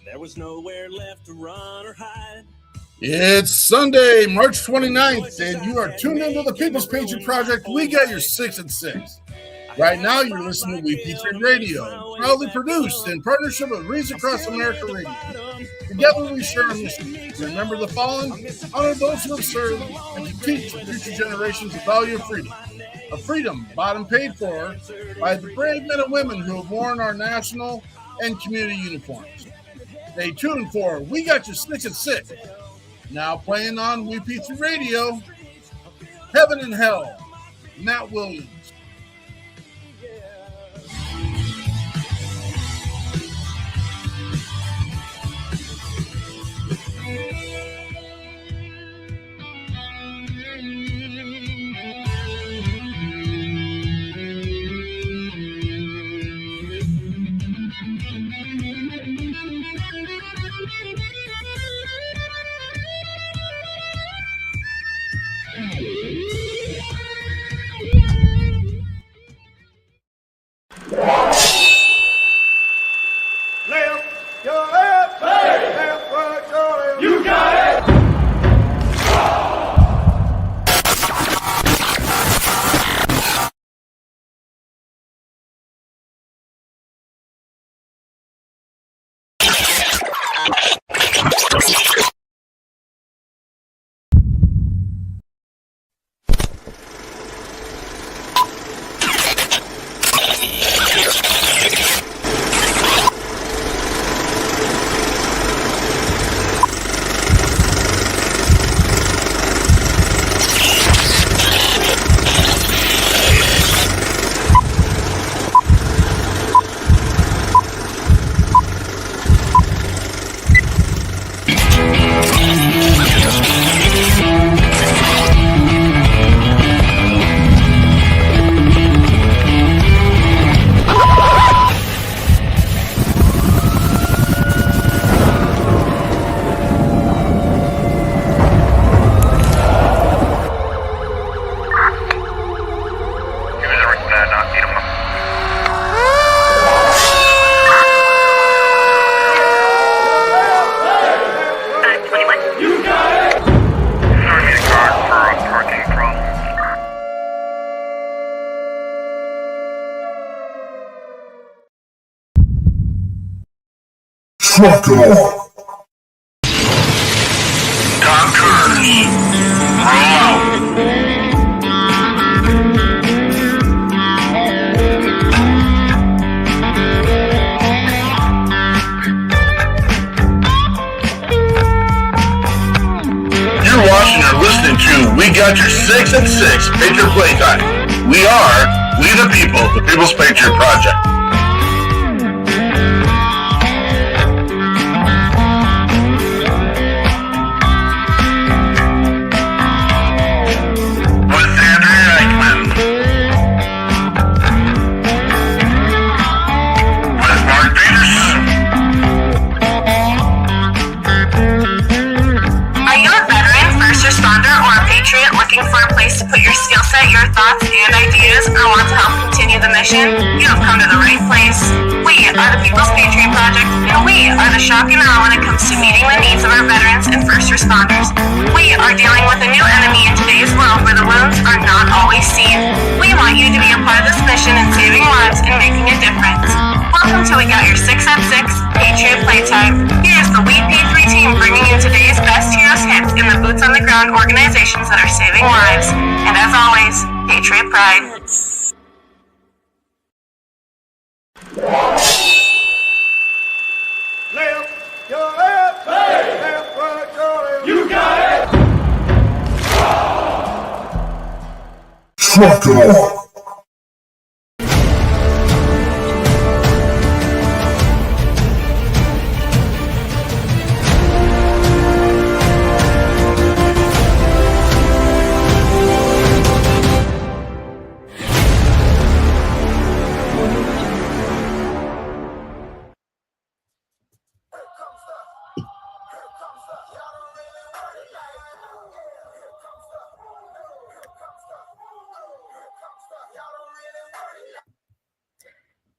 There was nowhere left to run or hide. It's Sunday, March 29th, and you are tuned into the People's Patriot Project. We got your 6 at 6. Right now, you're listening to WeP3 Radio, proudly produced in partnership with Reads Across America Radio. Together, we share our mission to remember the fallen, honor those who have served, and to teach future generations the value of freedom. A freedom bought and paid for by the brave men and women who have worn our national and community uniforms. Stay tuned for We Got Your 6 at 6. Now playing on WeP3 Radio, Heaven and Hell, Matt Williams. Trucker. Dockers. Roll out. You're watching or listening to We Got Your 6 at 6 Patriot Playtime. We are We the People, the People's Patriot Project. To put your skill set, your thoughts, and ideas, or want to help continue the mission, you have come to the right place. We are the People's Patriot Project, and we are the shock and awe when it comes to meeting the needs of our veterans and first responders. We are dealing with a new enemy in today's world where the wounds are not always seen. We want you to be a part of this mission in saving lives and making a difference. Welcome to We Got Your 6 at 6 Patriot Playtime. Here's the WeP3 team bringing you today's best heroes hits in the boots on the ground organizations that are saving lives. And as always, Patriot Pride. Left, your left, hey. Left, right, your left. You got it. Trucker.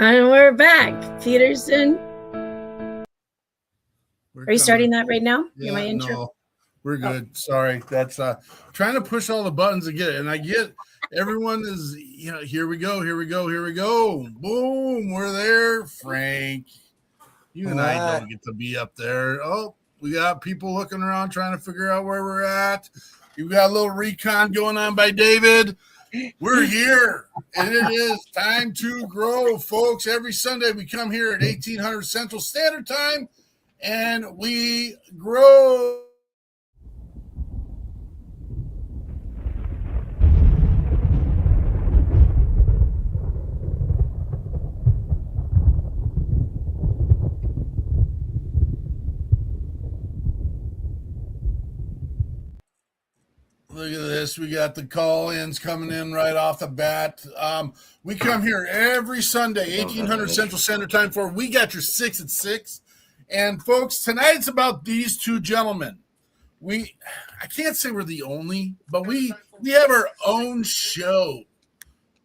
And we're back. Peterson. Are you starting that right now? Yeah, my intro? No, we're good. Sorry. That's trying to push all the buttons to get it. And I get everyone is, here we go. Boom, we're there. Frank, you and I don't get to be up there. Oh, we got people looking around trying to figure out where we're at. You got a little recon going on by David. We're here, and it is time to grow, folks. Every Sunday we come here at 1800 Central Standard Time, and we grow. Look at this. We got the call-ins coming in right off the bat. We come here every Sunday, 1800 Central Standard Time for We Got Your 6 at 6. And, folks, tonight it's about these two gentlemen. I can't say we're the only, but we have our own show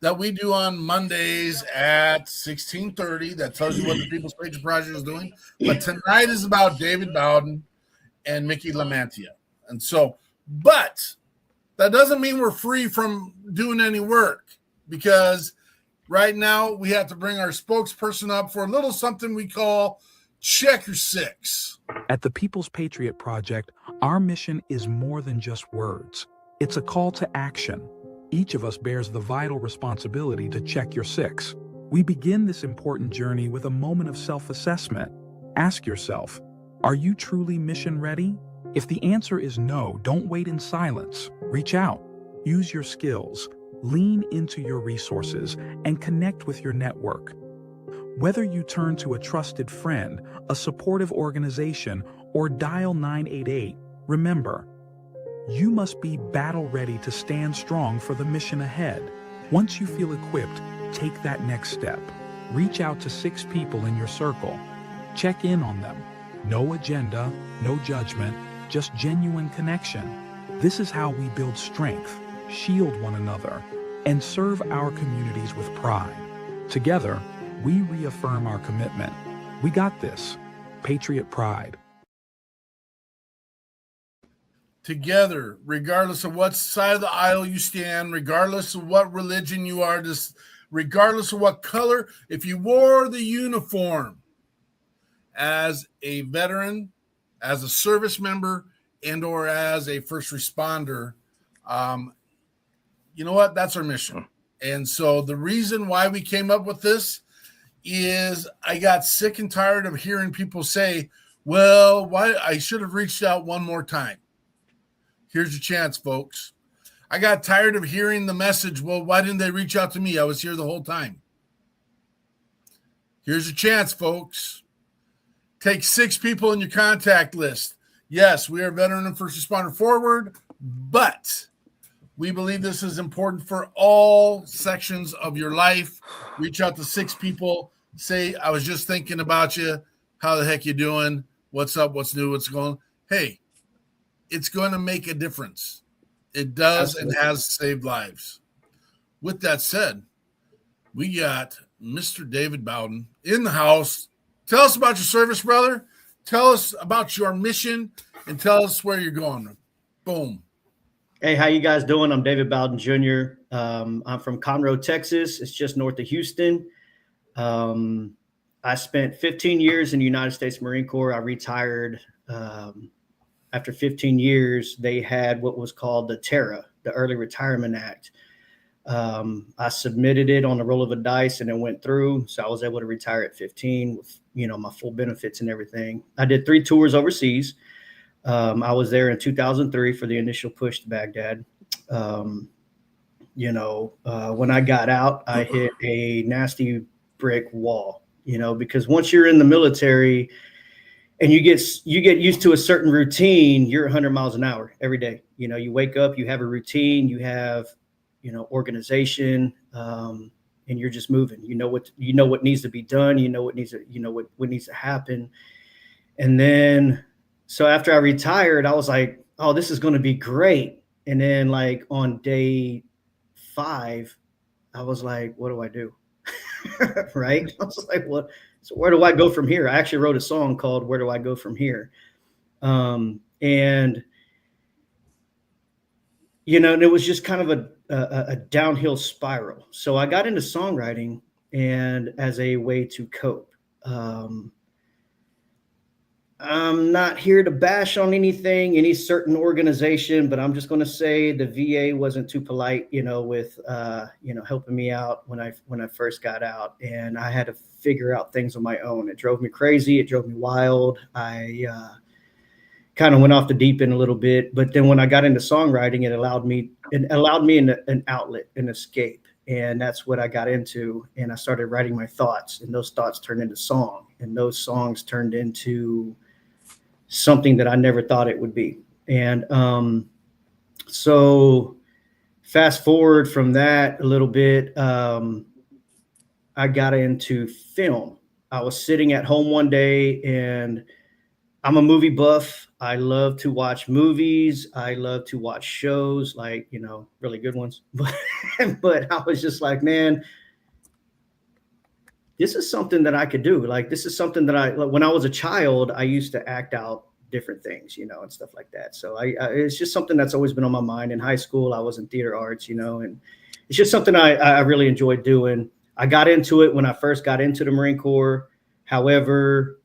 that we do on Mondays at 16:30. That tells you what the People's Patriot Project is doing. But tonight is about David Bowden and Mickey LaMantia. And so, but that doesn't mean we're free from doing any work, because right now we have to bring our spokesperson up for a little something we call Check Your Six. At the People's Patriot Project, our mission is more than just words. It's a call to action. Each of us bears the vital responsibility to check your six. We begin this important journey with a moment of self-assessment. Ask yourself, are you truly mission ready? If the answer is no, don't wait in silence. Reach out. Use your skills. Lean into your resources and connect with your network. Whether you turn to a trusted friend, a supportive organization, or dial 988, remember, you must be battle ready to stand strong for the mission ahead. Once you feel equipped, take that next step. Reach out to 6 people in your circle. Check in on them. No agenda, no judgment, just genuine connection. This is how we build strength, shield one another, and serve our communities with pride. Together, we reaffirm our commitment. We got this. Patriot Pride. Together, regardless of what side of the aisle you stand, regardless of what religion you are, just regardless of what color, if you wore the uniform as a veteran, as a service member, and or as a first responder, you know what? That's our mission. And so the reason why we came up with this is I got sick and tired of hearing people say, well, why I should have reached out one more time. Here's your chance, folks. I got tired of hearing the message, well, why didn't they reach out to me? I was here the whole time. Here's your chance, folks. Take 6 people in your contact list. Yes, we are veteran and first responder forward, but we believe this is important for all sections of your life. Reach out to 6 people. Say, I was just thinking about you. How the heck you doing? What's up? What's new? What's going on? Hey, it's going to make a difference. It does. Absolutely. And has saved lives. With that said, we got Mr. David Bowden in the house. Tell us about your service, brother. Tell us about your mission and tell us where you're going. Boom. Hey, how you guys doing? I'm David Bowden Jr. I'm from Conroe, Texas. It's just north of Houston. I spent 15 years in the United States Marine Corps. I retired after 15 years. They had what was called the TERA, the Early Retirement Act. I submitted it on the roll of a dice and it went through. So I was able to retire at 15 with, my full benefits and everything. I did 3 tours overseas. I was there in 2003 for the initial push to Baghdad. When I got out, I hit a nasty brick wall, because once you're in the military and you get used to a certain routine, you're 100 miles an hour every day. You wake up, you have a routine, you have, organization, and you're just moving. You know what needs to be done. What needs to happen. And then, so after I retired, I was like, oh, this is going to be great. And then like on day 5, I was like, what do I do? Right? I was like, what? So where do I go from here? I actually wrote a song called "Where Do I Go From Here," and and it was just kind of a downhill spiral. So I got into songwriting, and as a way to cope. I'm not here to bash on any certain organization, but I'm just going to say the VA wasn't too polite, with helping me out when I first got out, and I had to figure out things on my own. It drove me crazy. It drove me wild. I kind of went off the deep end a little bit, but then when I got into songwriting, it allowed me an outlet, an escape. And that's what I got into. And I started writing my thoughts, and those thoughts turned into song, and those songs turned into something that I never thought it would be. And so fast forward from that a little bit, I got into film. I was sitting at home one day, and I'm a movie buff. I love to watch movies. I love to watch shows, like, really good ones. But I was just like, man, this is something that I could do. Like, this is something that when I was a child, I used to act out different things, and stuff like that. So it's just something that's always been on my mind. In high school, I was in theater arts, and it's just something I really enjoyed doing. I got into it when I first got into the Marine Corps. However,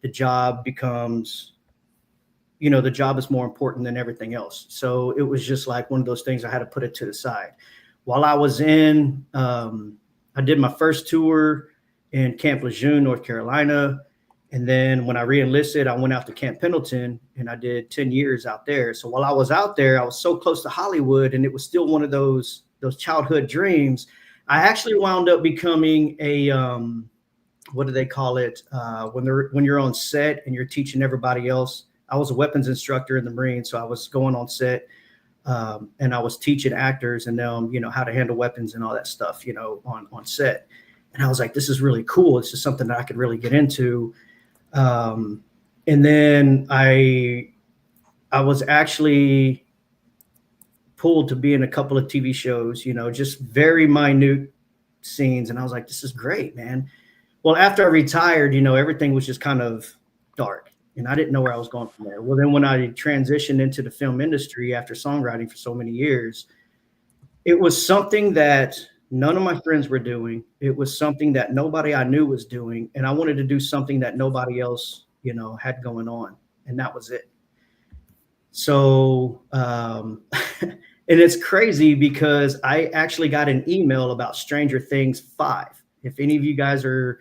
the job becomes, the job is more important than everything else. So it was just like one of those things I had to put it to the side. While I was in, I did my first tour in Camp Lejeune, North Carolina. And then when I re-enlisted, I went out to Camp Pendleton, and I did 10 years out there. So while I was out there, I was so close to Hollywood, and it was still one of those childhood dreams. I actually wound up becoming a, what do they call it? When you're on set and you're teaching everybody else. I was a weapons instructor in the Marines, so I was going on set, and I was teaching actors and them, how to handle weapons and all that stuff, on set. And I was like, this is really cool. It's just something that I could really get into. And then I was actually pulled to be in a couple of TV shows, just very minute scenes. And I was like, this is great, man. Well, after I retired, everything was just kind of dark, and I didn't know where I was going from there. Well, then when I transitioned into the film industry after songwriting for so many years, it was something that none of my friends were doing. It was something that nobody I knew was doing. And I wanted to do something that nobody else, had going on. And that was it. So, and it's crazy because I actually got an email about Stranger Things 5. If any of you guys are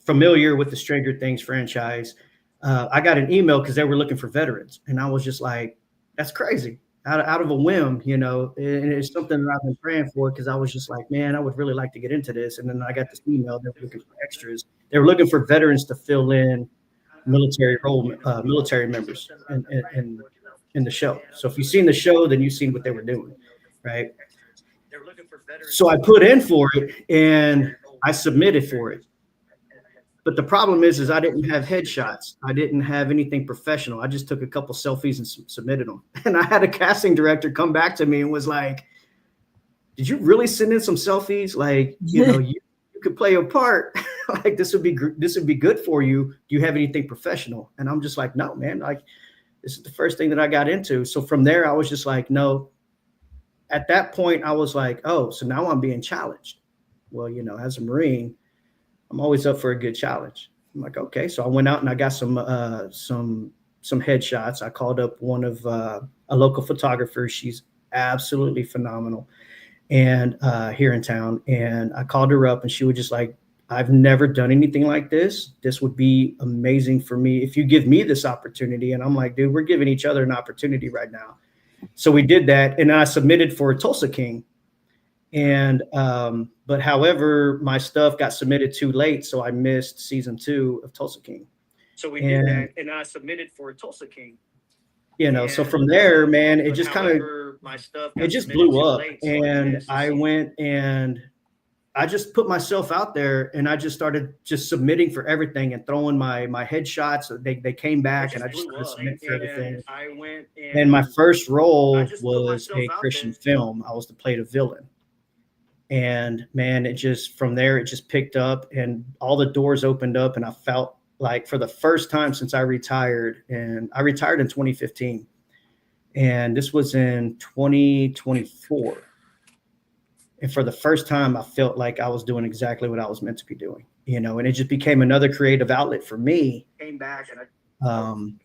familiar with the Stranger Things franchise, I got an email because they were looking for veterans. And I was just like, that's crazy. Out of a whim, and it's something that I've been praying for, because I was just like, man, I would really like to get into this. And then I got this email. They were looking for extras. They were looking for veterans to fill in military members in the show. So if you've seen the show, then you've seen what they were doing, right? So I put in for it, and I submitted for it. But the problem is I didn't have headshots. I didn't have anything professional. I just took a couple selfies and submitted them. And I had a casting director come back to me and was like, did you really send in some selfies? Like, you could play a part. Like, this would be good for you. Do you have anything professional? And I'm just like, no, man, like, this is the first thing that I got into. So from there, I was just like, no. At that point, I was like, oh, so now I'm being challenged. Well, as a Marine, I'm always up for a good challenge. I'm like, okay. So I went out and I got some headshots. I called up one of a local photographer. She's absolutely phenomenal, and here in town. And I called her up, and she was just like, I've never done anything like this. This would be amazing for me if you give me this opportunity. And I'm like, dude, we're giving each other an opportunity right now. So we did that, and I submitted for Tulsa King. And but however, my stuff got submitted too late, so I missed season 2 of Tulsa King. So we did that, and I submitted for Tulsa King. So from there, man, it just kind of it just blew up, and I went and I just put myself out there, and I just started just submitting for everything and throwing my headshots. They came back, and I just started submitting for everything. And my first role was a Christian film. I was to play the villain. And man, it just, from there, it just picked up and all the doors opened up. And I felt like for the first time since I retired, and I retired in 2015, and this was in 2024. And for the first time, I felt like I was doing exactly what I was meant to be doing, you know, and it just became another creative outlet for me. Came back and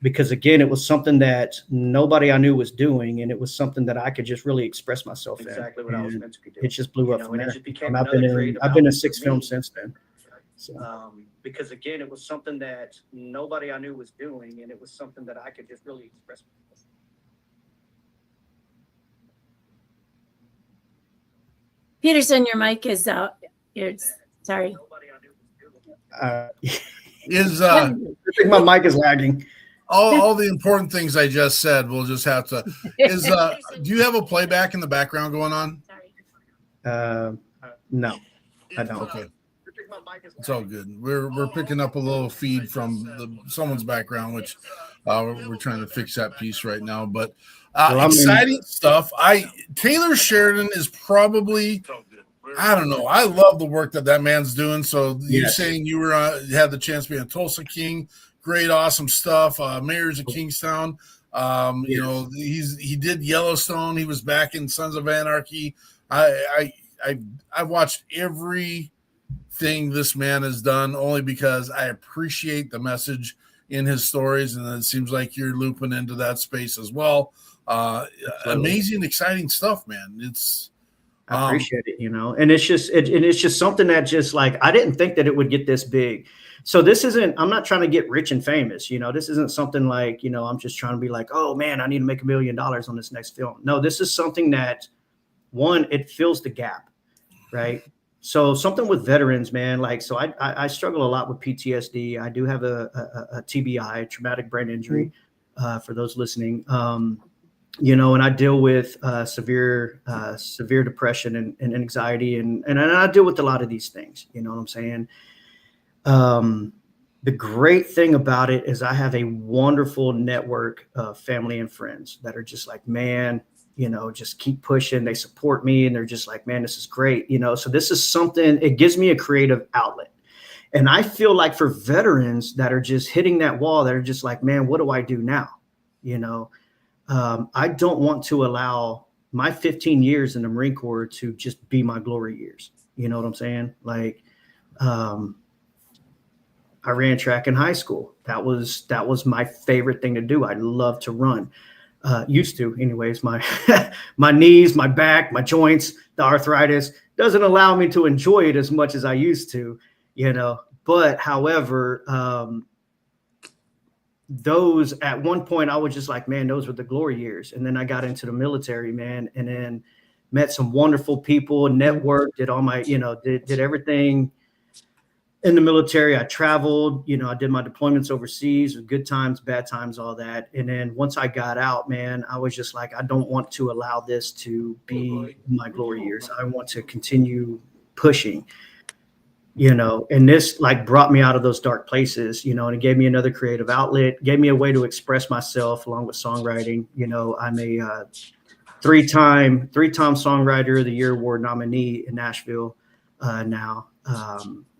because again, it was something that nobody I knew was doing, and it was something that I could just really express myself exactly what I was meant to be doing. It just blew up from there. And I've been in 6 films since then. So, because again, it was something that nobody I knew was doing, and it was something that I could just really express myself. Peterson, your mic is out. Sorry. Is I think my mic is lagging. all the important things I just said, we'll just have to. Do you have a playback in the background going on? No, I don't. Okay. It's all good. We're picking up a little feed from someone's background, which we're trying to fix that piece right now. But exciting stuff. Taylor Sheridan is probably, I don't know. I love the work that man's doing. So you saying you had the chance to be a Tulsa King, great, awesome stuff. Mayors of Kingstown. You know, he did Yellowstone. He was back in Sons of Anarchy. I watched every thing this man has done only because I appreciate the message in his stories, and it seems like you're looping into that space as well. Amazing, exciting stuff, man. I appreciate it, you know, and it's just something that just like, I didn't think that it would get this big. So I'm not trying to get rich and famous, you know, this isn't something like, you know, I'm just trying to be like, oh man, I need to make $1 million on this next film. No, this is something that, one, it fills the gap, right? So something with veterans, man, like, so I struggle a lot with PTSD. I do have a TBI, traumatic brain injury, for those listening. You know, and I deal with severe depression and anxiety, and I deal with a lot of these things. You know what I'm saying? The great thing about it is I have a wonderful network of family and friends that are just like, man, you know, just keep pushing. They support me, and they're just like, man, this is great. You know, so this is something, it gives me a creative outlet. And I feel like for veterans that are just hitting that wall, that are just like, man, what do I do now? You know, I don't want to allow my 15 years in the Marine Corps to just be my glory years. You know what I'm saying? Like, I ran track in high school. That was my favorite thing to do. I love to run. Used to, anyways. My my knees, my back, my joints, the arthritis doesn't allow me to enjoy it as much as I used to, you know. But however, those at one point I was just like, man, those were the glory years. And then I got into the military, man, and then met some wonderful people, networked, did all my, you know, did everything in the military. I traveled, you know, I did my deployments overseas, good times, bad times, all that. And then once I got out, man, I was just like, I don't want to allow this to be my glory years. I want to continue pushing, you know, and this like brought me out of those dark places, you know, and it gave me another creative outlet, gave me a way to express myself along with songwriting. You know, I'm a three-time Songwriter of the Year award nominee in Nashville now.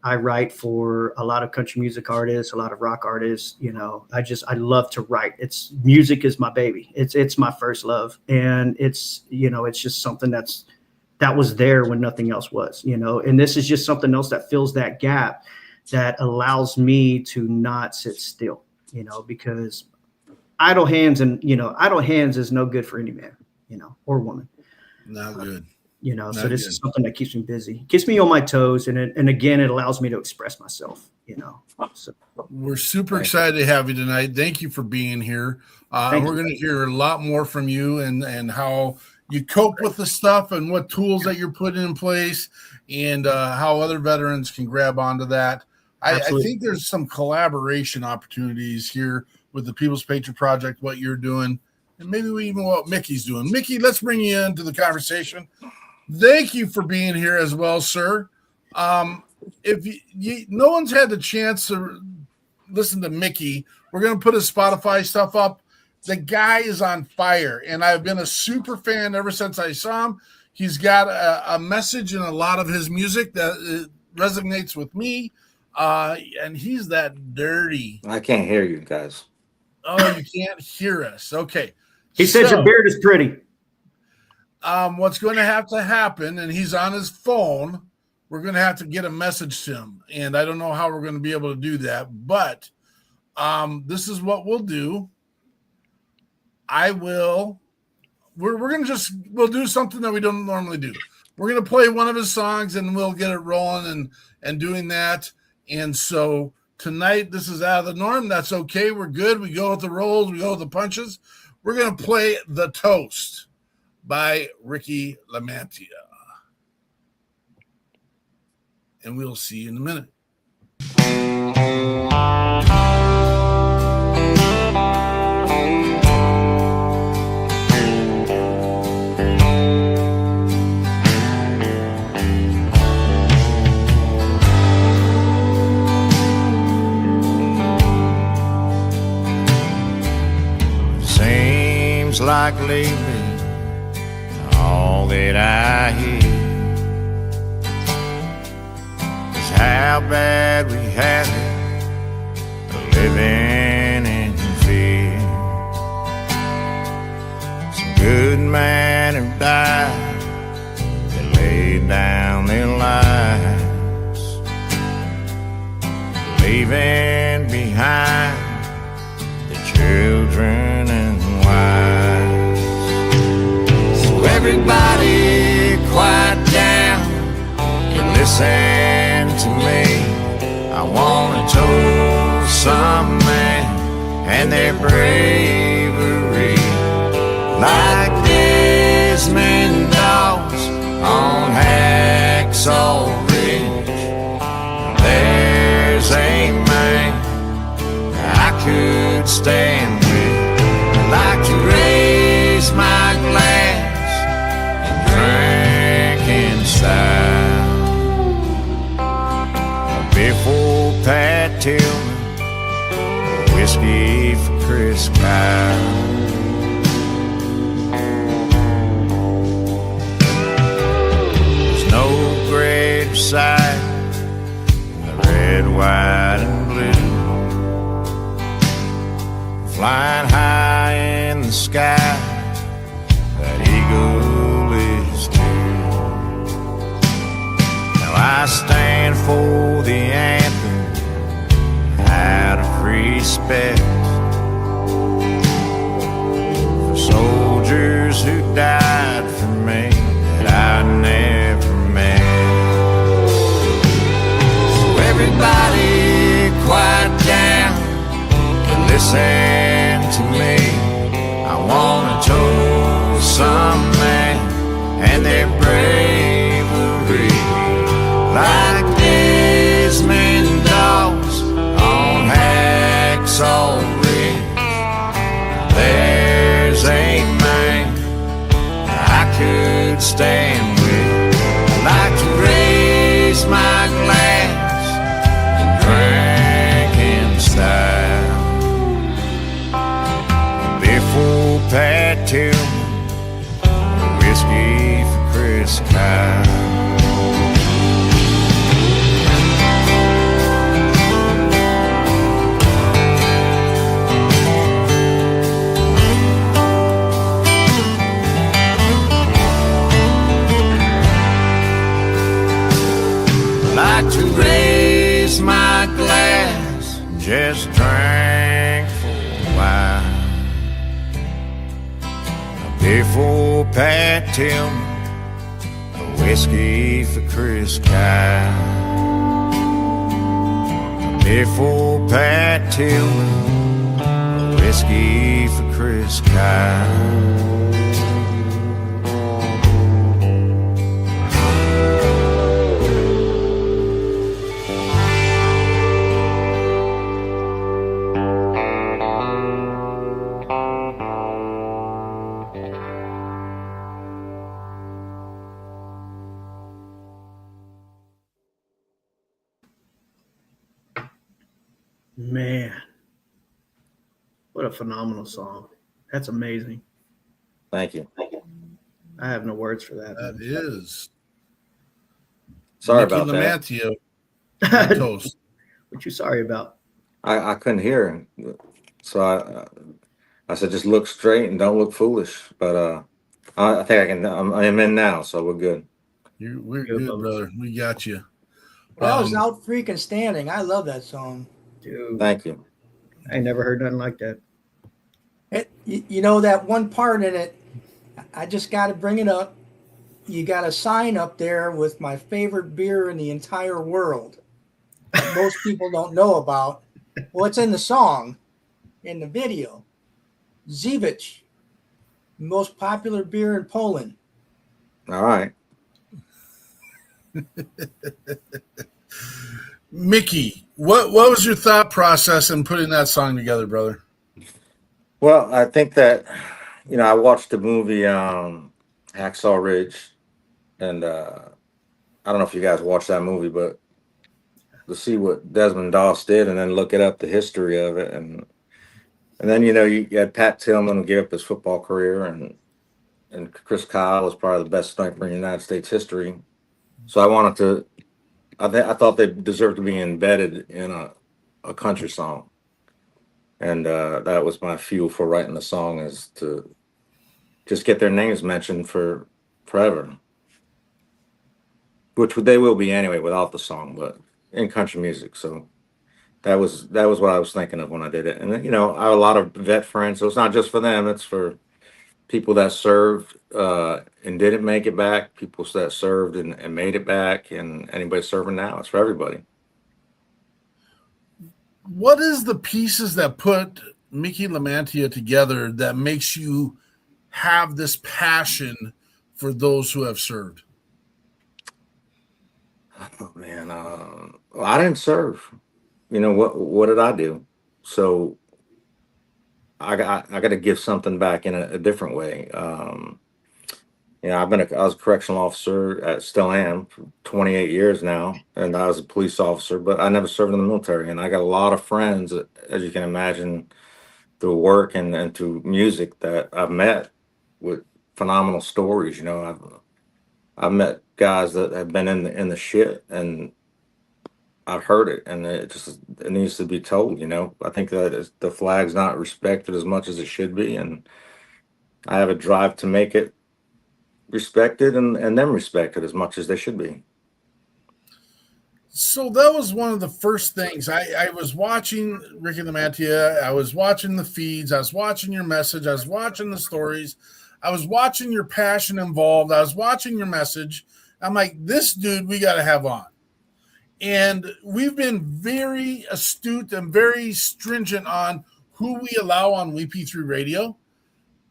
I write for a lot of country music artists, a lot of rock artists. You know, I love to write. Music is my baby. It's my first love. And it's, you know, it's just something that was there when nothing else was, you know, and this is just something else that fills that gap, that allows me to not sit still, you know, because idle hands is no good for any man, you know, or woman. Not good. You know, so this is something that keeps me busy, keeps me on my toes. And again, it allows me to express myself, you know. So we're super excited to have you tonight. Thank you for being here. We're going to hear a lot more from you and how you cope with the stuff and what tools that you're putting in place, and how other veterans can grab onto that. I think there's some collaboration opportunities here with the People's Patriot Project, what you're doing, and maybe even what Mickey's doing. Mickey, let's bring you into the conversation. Thank you for being here as well, sir. If no one's had the chance to listen to Mickey, we're going to put his Spotify stuff up. The guy is on fire, and I've been a super fan ever since I saw him. He's got a message in a lot of his music that resonates with me. And he's that dirty. I can't hear you guys. Oh, you can't hear us. Okay. He says your beard is pretty. What's going to have to happen, and he's on his phone, we're going to have to get a message to him. And I don't know how we're going to be able to do that, but this is what we'll do. We'll do something that we don't normally do. We're going to play one of his songs and we'll get it rolling and doing that. And so tonight, this is out of the norm. That's okay. We're good. We go with the rolls. We go with the punches. We're going to play The Toast by Ricky LaMantia. And we'll see you in a minute. Seems like lately all that I hear is how bad we have it, living in fear. Some good men have died, they laid down their lives, leaving behind the children and wives. So everybody quiet down and listen to me. I want to toast some men and their bravery, like Desmond Doss on Hacksaw Ridge. There's a man I could stand with. I'd like to raise my glass and drink in style. Before Pat Tillman, whiskey for Chris Kyle. There's no greater sight than the red, white, and blue, flying high in the sky. That eagle is too. Now I stand for the anthem out of respect for soldiers who died for me that I never met. So everybody quiet down and listen to me. I want to toast some men and their bravery, like Desmond Doss on Hacksaw Ridge. There's a man I could stand with. I'd like to raise my glass and drink in style. Before Pat Tillman, whiskey for Chris Kyle. Like to raise my glass, just drink for a while. Before Pat Tillman, a whiskey for Chris Kyle. Before Pat Tillman, a whiskey for Chris Kyle. Man, what a phenomenal song. That's amazing. Thank you. I have no words for that. That is. Sorry Mickey about LaMantia, that. toast. What you sorry about? I couldn't hear him, so I said just look straight and don't look foolish. But I think I can. I'm in now, so we're good. We're good, brother. We got you. That was Out Freaking Standing. I love that song. Dude, Thank you. I ain't never heard nothing like that. You know that one part in it, I just got to bring it up. You got a sign up there with my favorite beer in the entire world that most people don't know about. What's in the song, in the video? Zivich, most popular beer in Poland. All right. Mickey, what was your thought process in putting that song together, brother? Well, I think that, I watched the movie Hacksaw Ridge, and I don't know if you guys watched that movie, but to see what Desmond Doss did and then look it up, the history of it, and then you had Pat Tillman who gave up his football career, and Chris Kyle was probably the best sniper in United States history. So I thought they deserved to be embedded in a country song. And that was my fuel for writing the song, is to just get their names mentioned for forever, which they will be anyway without the song, but in country music. So that was what I was thinking of when I did it. And then, I have a lot of vet friends, so it's not just for them; it's for people that served and didn't make it back, people that served and made it back, and anybody serving now. It's for everybody. What is the pieces that put Mickey LaMantia together that makes you have this passion for those who have served? Oh man, well, I didn't serve. What did I do? So I got to give something back in a different way. I was a correctional officer, still am, for 28 years now, and I was a police officer, but I never served in the military. And I got a lot of friends, as you can imagine, through work and through music that I've met with phenomenal stories. I've met guys that have been in the shit, and I've heard it, and it needs to be told. I think that the flag's not respected as much as it should be, and I have a drive to make it respected and them respected as much as they should be. So that was one of the first things. I was watching Ricky LaMantia. I was watching the feeds. I was watching your message. I was watching the stories. I was watching your passion involved. I was watching your message. I'm like, this dude we got to have on. And we've been very astute and very stringent on who we allow on WeP3 Radio.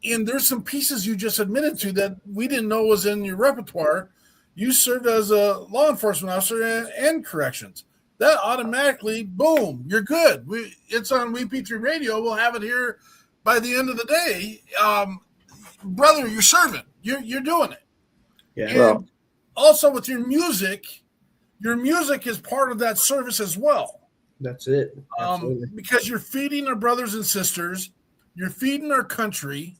And there's some pieces you just admitted to that we didn't know was in your repertoire. You served as a law enforcement officer and corrections. That automatically, boom, you're good. It's on WeP3 Radio. We'll have it here by the end of the day. Brother, you're serving. You're doing it. Yeah. And Well, also with your music is part of that service as well. That's it. Absolutely. Because you're feeding our brothers and sisters. You're feeding our country.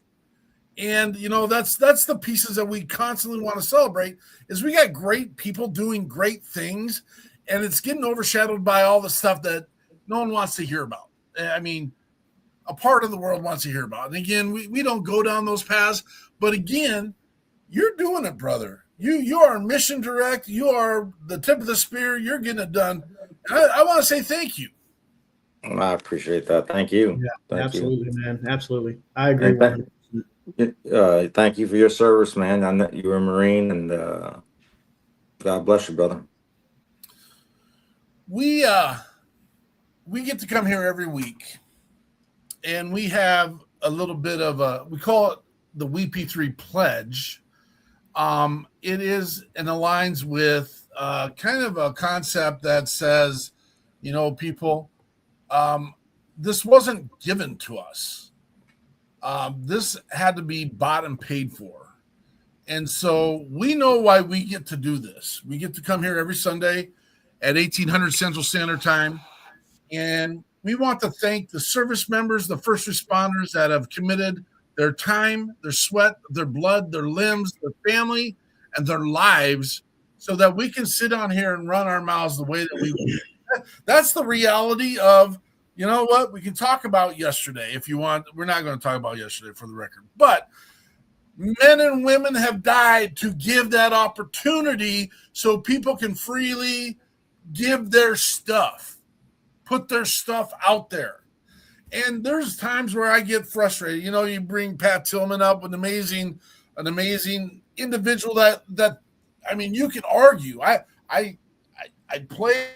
And, that's the pieces that we constantly want to celebrate is we got great people doing great things, and it's getting overshadowed by all the stuff that no one wants to hear about. I mean, a part of the world wants to hear about. And again, we don't go down those paths, but again, you're doing it, brother. You are mission direct. You are the tip of the spear. You're getting it done. I want to say thank you. I appreciate that. Thank you. Yeah, Thank absolutely, man. Absolutely. I agree. Thank you for your service, man. I know you were a Marine, and God bless you, brother. We get to come here every week, and we have a little bit of we call it the WeP3 pledge. It is and aligns with kind of a concept that says, people, this wasn't given to us. This had to be bought and paid for. And so we know why we get to do this. We get to come here every Sunday at 1800 Central Standard Time. And we want to thank the service members, the first responders that have committed their time, their sweat, their blood, their limbs, their family, and their lives so that we can sit on here and run our mouths the way that we want. That's the reality of, you know what, we can talk about yesterday if you want. We're not going to talk about yesterday for the record, but men and women have died to give that opportunity so people can freely give their stuff, put their stuff out there. And there's times where I get frustrated. You know, you bring Pat Tillman up, an amazing individual that I mean, you can argue. I played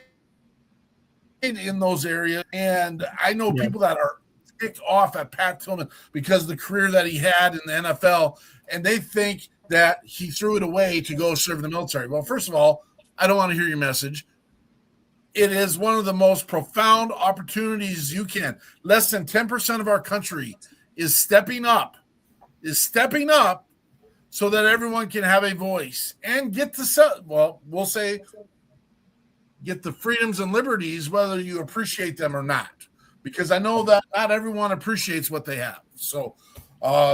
in those areas, and I know people that are ticked off at Pat Tillman because of the career that he had in the NFL, and they think that he threw it away to go serve in the military. Well, first of all, I don't want to hear your message. It is one of the most profound opportunities you can. Less than 10% of our country is stepping up so that everyone can have a voice and get the, get the freedoms and liberties, whether you appreciate them or not, because I know that not everyone appreciates what they have. So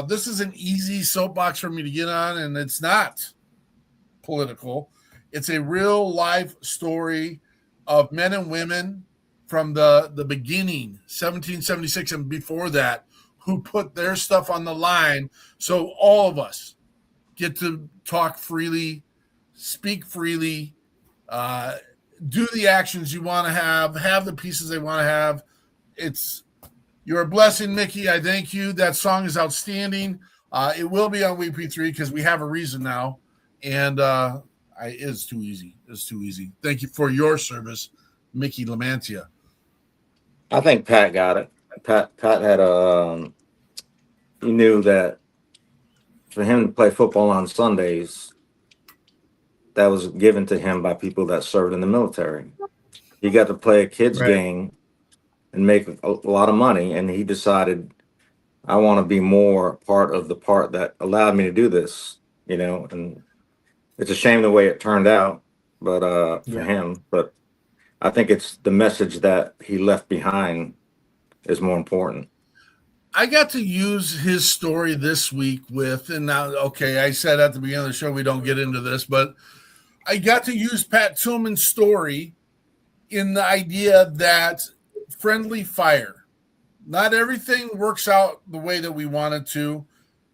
this is an easy soapbox for me to get on, and it's not political. It's a real life story of men and women from the beginning, 1776 and before that, who put their stuff on the line so all of us get to talk freely, speak freely, do the actions you want to have the pieces they want to have. You're a blessing, Mickey. I thank you. That song is outstanding. It will be on WeP3 because we have a reason now. And it's too easy. It's too easy. Thank you for your service, Mickey LaMantia. I think Pat got it. Pat had he knew that for him to play football on Sundays, that was given to him by people that served in the military. He got to play a kid's game and make a lot of money, and he decided, I want to be more part of the part that allowed me to do this, you know. And it's a shame the way it turned out, but for him. But I think it's the message that he left behind is more important. I got to use his story this week and now, okay, I said at the beginning of the show we don't get into this, but I got to use Pat Tillman's story in the idea that friendly fire, not everything works out the way that we want it to.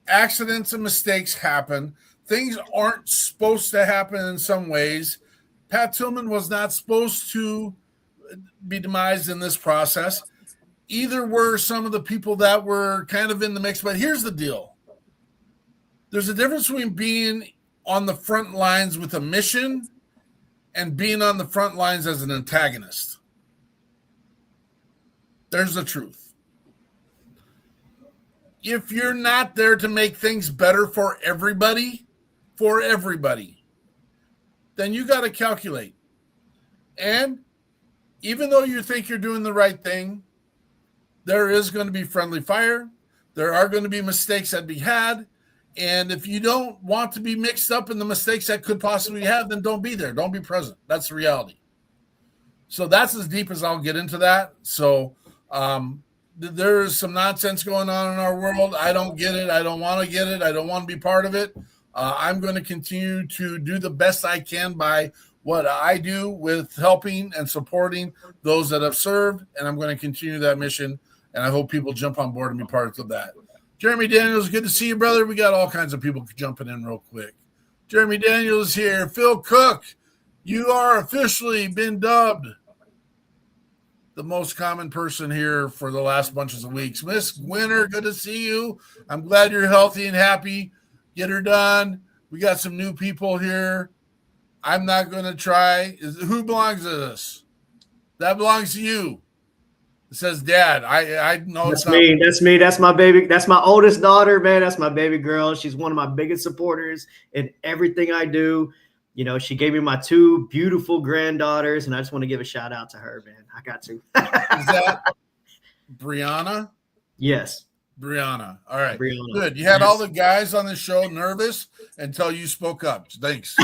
Accidents and mistakes happen. Things aren't supposed to happen in some ways. Pat Tillman was not supposed to be demised in this process. Either were some of the people that were kind of in the mix. But here's the deal. There's a difference between being on the front lines with a mission and being on the front lines as an antagonist. There's the truth. If you're not there to make things better for everybody, then you got to calculate. And even though you think you're doing the right thing, there is going to be friendly fire. There are going to be mistakes that be had. And if you don't want to be mixed up in the mistakes that could possibly have, then don't be there. Don't be present. That's the reality. So that's as deep as I'll get into that. So there is some nonsense going on in our world. I don't get it. I don't want to get it. I don't want to be part of it. I'm going to continue to do the best I can by what I do with helping and supporting those that have served. And I'm going to continue that mission. And I hope people jump on board and be part of that. Jeremy Daniels, good to see you, brother. We got all kinds of people jumping in real quick. Jeremy Daniels here. Phil Cook, you are officially been dubbed the most common person here for the last bunches of weeks. Miss Winter, good to see you. I'm glad you're healthy and happy. Get her done. We got some new people here. I'm not going to try. Who belongs to this? That belongs to you. It says dad. I know that's me. That's me. That's my baby. That's my oldest daughter, man. That's my baby girl. She's one of my biggest supporters in everything I do. You know, she gave me my two beautiful granddaughters, and I just want to give a shout out to her, man. I got to. Is that Brianna? Yes. Brianna. All right. Brianna. Good. You had all the guys on the show nervous until you spoke up. Thanks.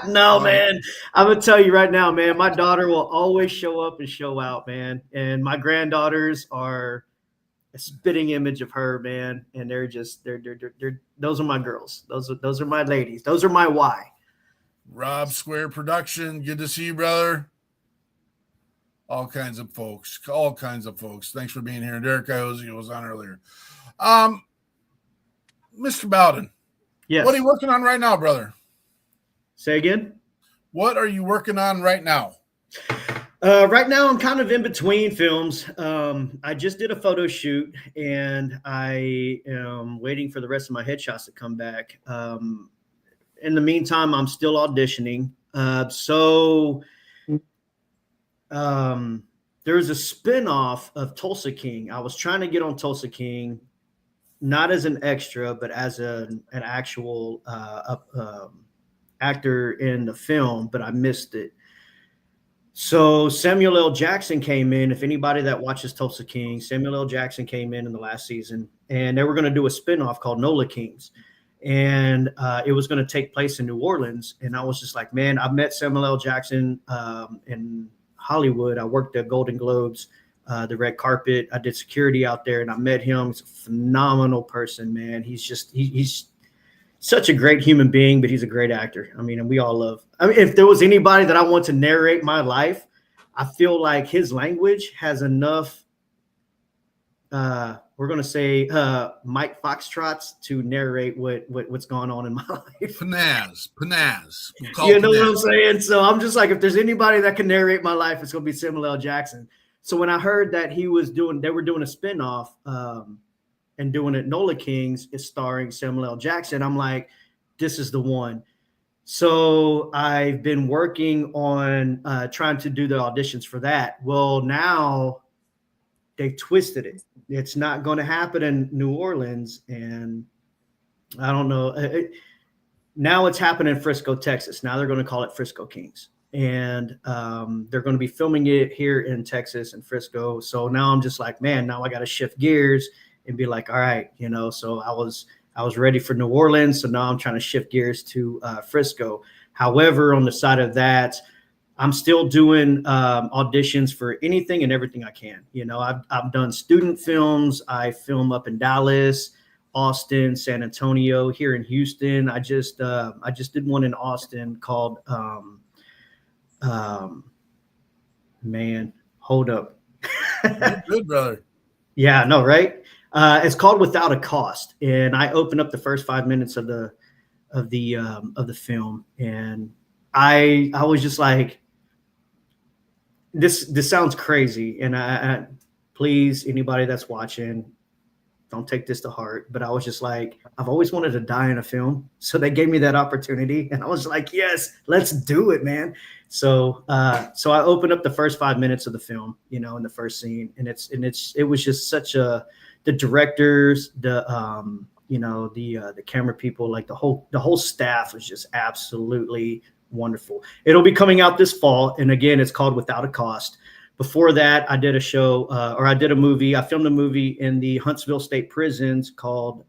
No, man. I'm going to tell you right now, man, my daughter will always show up and show out, man. And my granddaughters are spitting image of her, man. And they're those are my girls. Those are my ladies. Those are my why. Rob Square Production. Good to see you, brother. All kinds of folks. Thanks for being here. Derek Iozzi was on earlier. Mr. Bowden. Yes. What are you working on right now, brother? Say again? What are you working on right now? Right now, I'm kind of in between films. I just did a photo shoot, and I am waiting for the rest of my headshots to come back. In the meantime, I'm still auditioning. There's a spinoff of Tulsa King. I was trying to get on Tulsa King, not as an extra, but as an actual actor in the film, but I missed it. So Samuel L. Jackson came in. If anybody that watches Tulsa King, Samuel L. Jackson came in the last season, and they were going to do a spinoff called Nola Kings. And it was going to take place in New Orleans. And I was just like, man, I met Samuel L. Jackson in Hollywood. I worked at Golden Globes, the red carpet. I did security out there, and I met him. He's a phenomenal person, man. He's such a great human being, but he's a great actor. I mean, and we all love. I mean, if there was anybody that I want to narrate my life, I feel like his language has enough. We're going to say Mike Foxtrots to narrate what's going on in my life. Panaz. You know what I'm saying? So I'm just like, if there's anybody that can narrate my life, it's going to be Samuel L. Jackson. So when I heard that they were doing a spinoff and doing it, Nola Kings is starring Samuel L. Jackson, I'm like, this is the one. So I've been working on trying to do the auditions for that. Well, now they've twisted it. It's not going to happen in New Orleans, and I don't know. Now it's happening in Frisco, Texas. Now they're going to call it Frisco Kings, and they're going to be filming it here in Texas and Frisco. So now I'm just like, man, now I got to shift gears and be like, all right, you know. So I was ready for New Orleans, so now I'm trying to shift gears to Frisco. However, on the side of that, I'm still doing auditions for anything and everything I can. You know, I've done student films. I film up in Dallas, Austin, San Antonio, here in Houston. I just did one in Austin called man, hold up. Good, brother. Yeah, no, right? It's called Without a Cost, and I opened up the first 5 minutes of the film, and I was just like, this sounds crazy, and I please, anybody that's watching, don't take this to heart, but I was just like, I've always wanted to die in a film, so they gave me that opportunity, and I was like, yes, let's do it, man. So I opened up the first 5 minutes of the film, you know, in the first scene, and it was just such the directors, the camera people, like the whole staff was just absolutely wonderful. It'll be coming out this fall, and again, it's called Without a Cost. Before that, I did a show, I did a movie. I filmed a movie in the Huntsville State Prisons called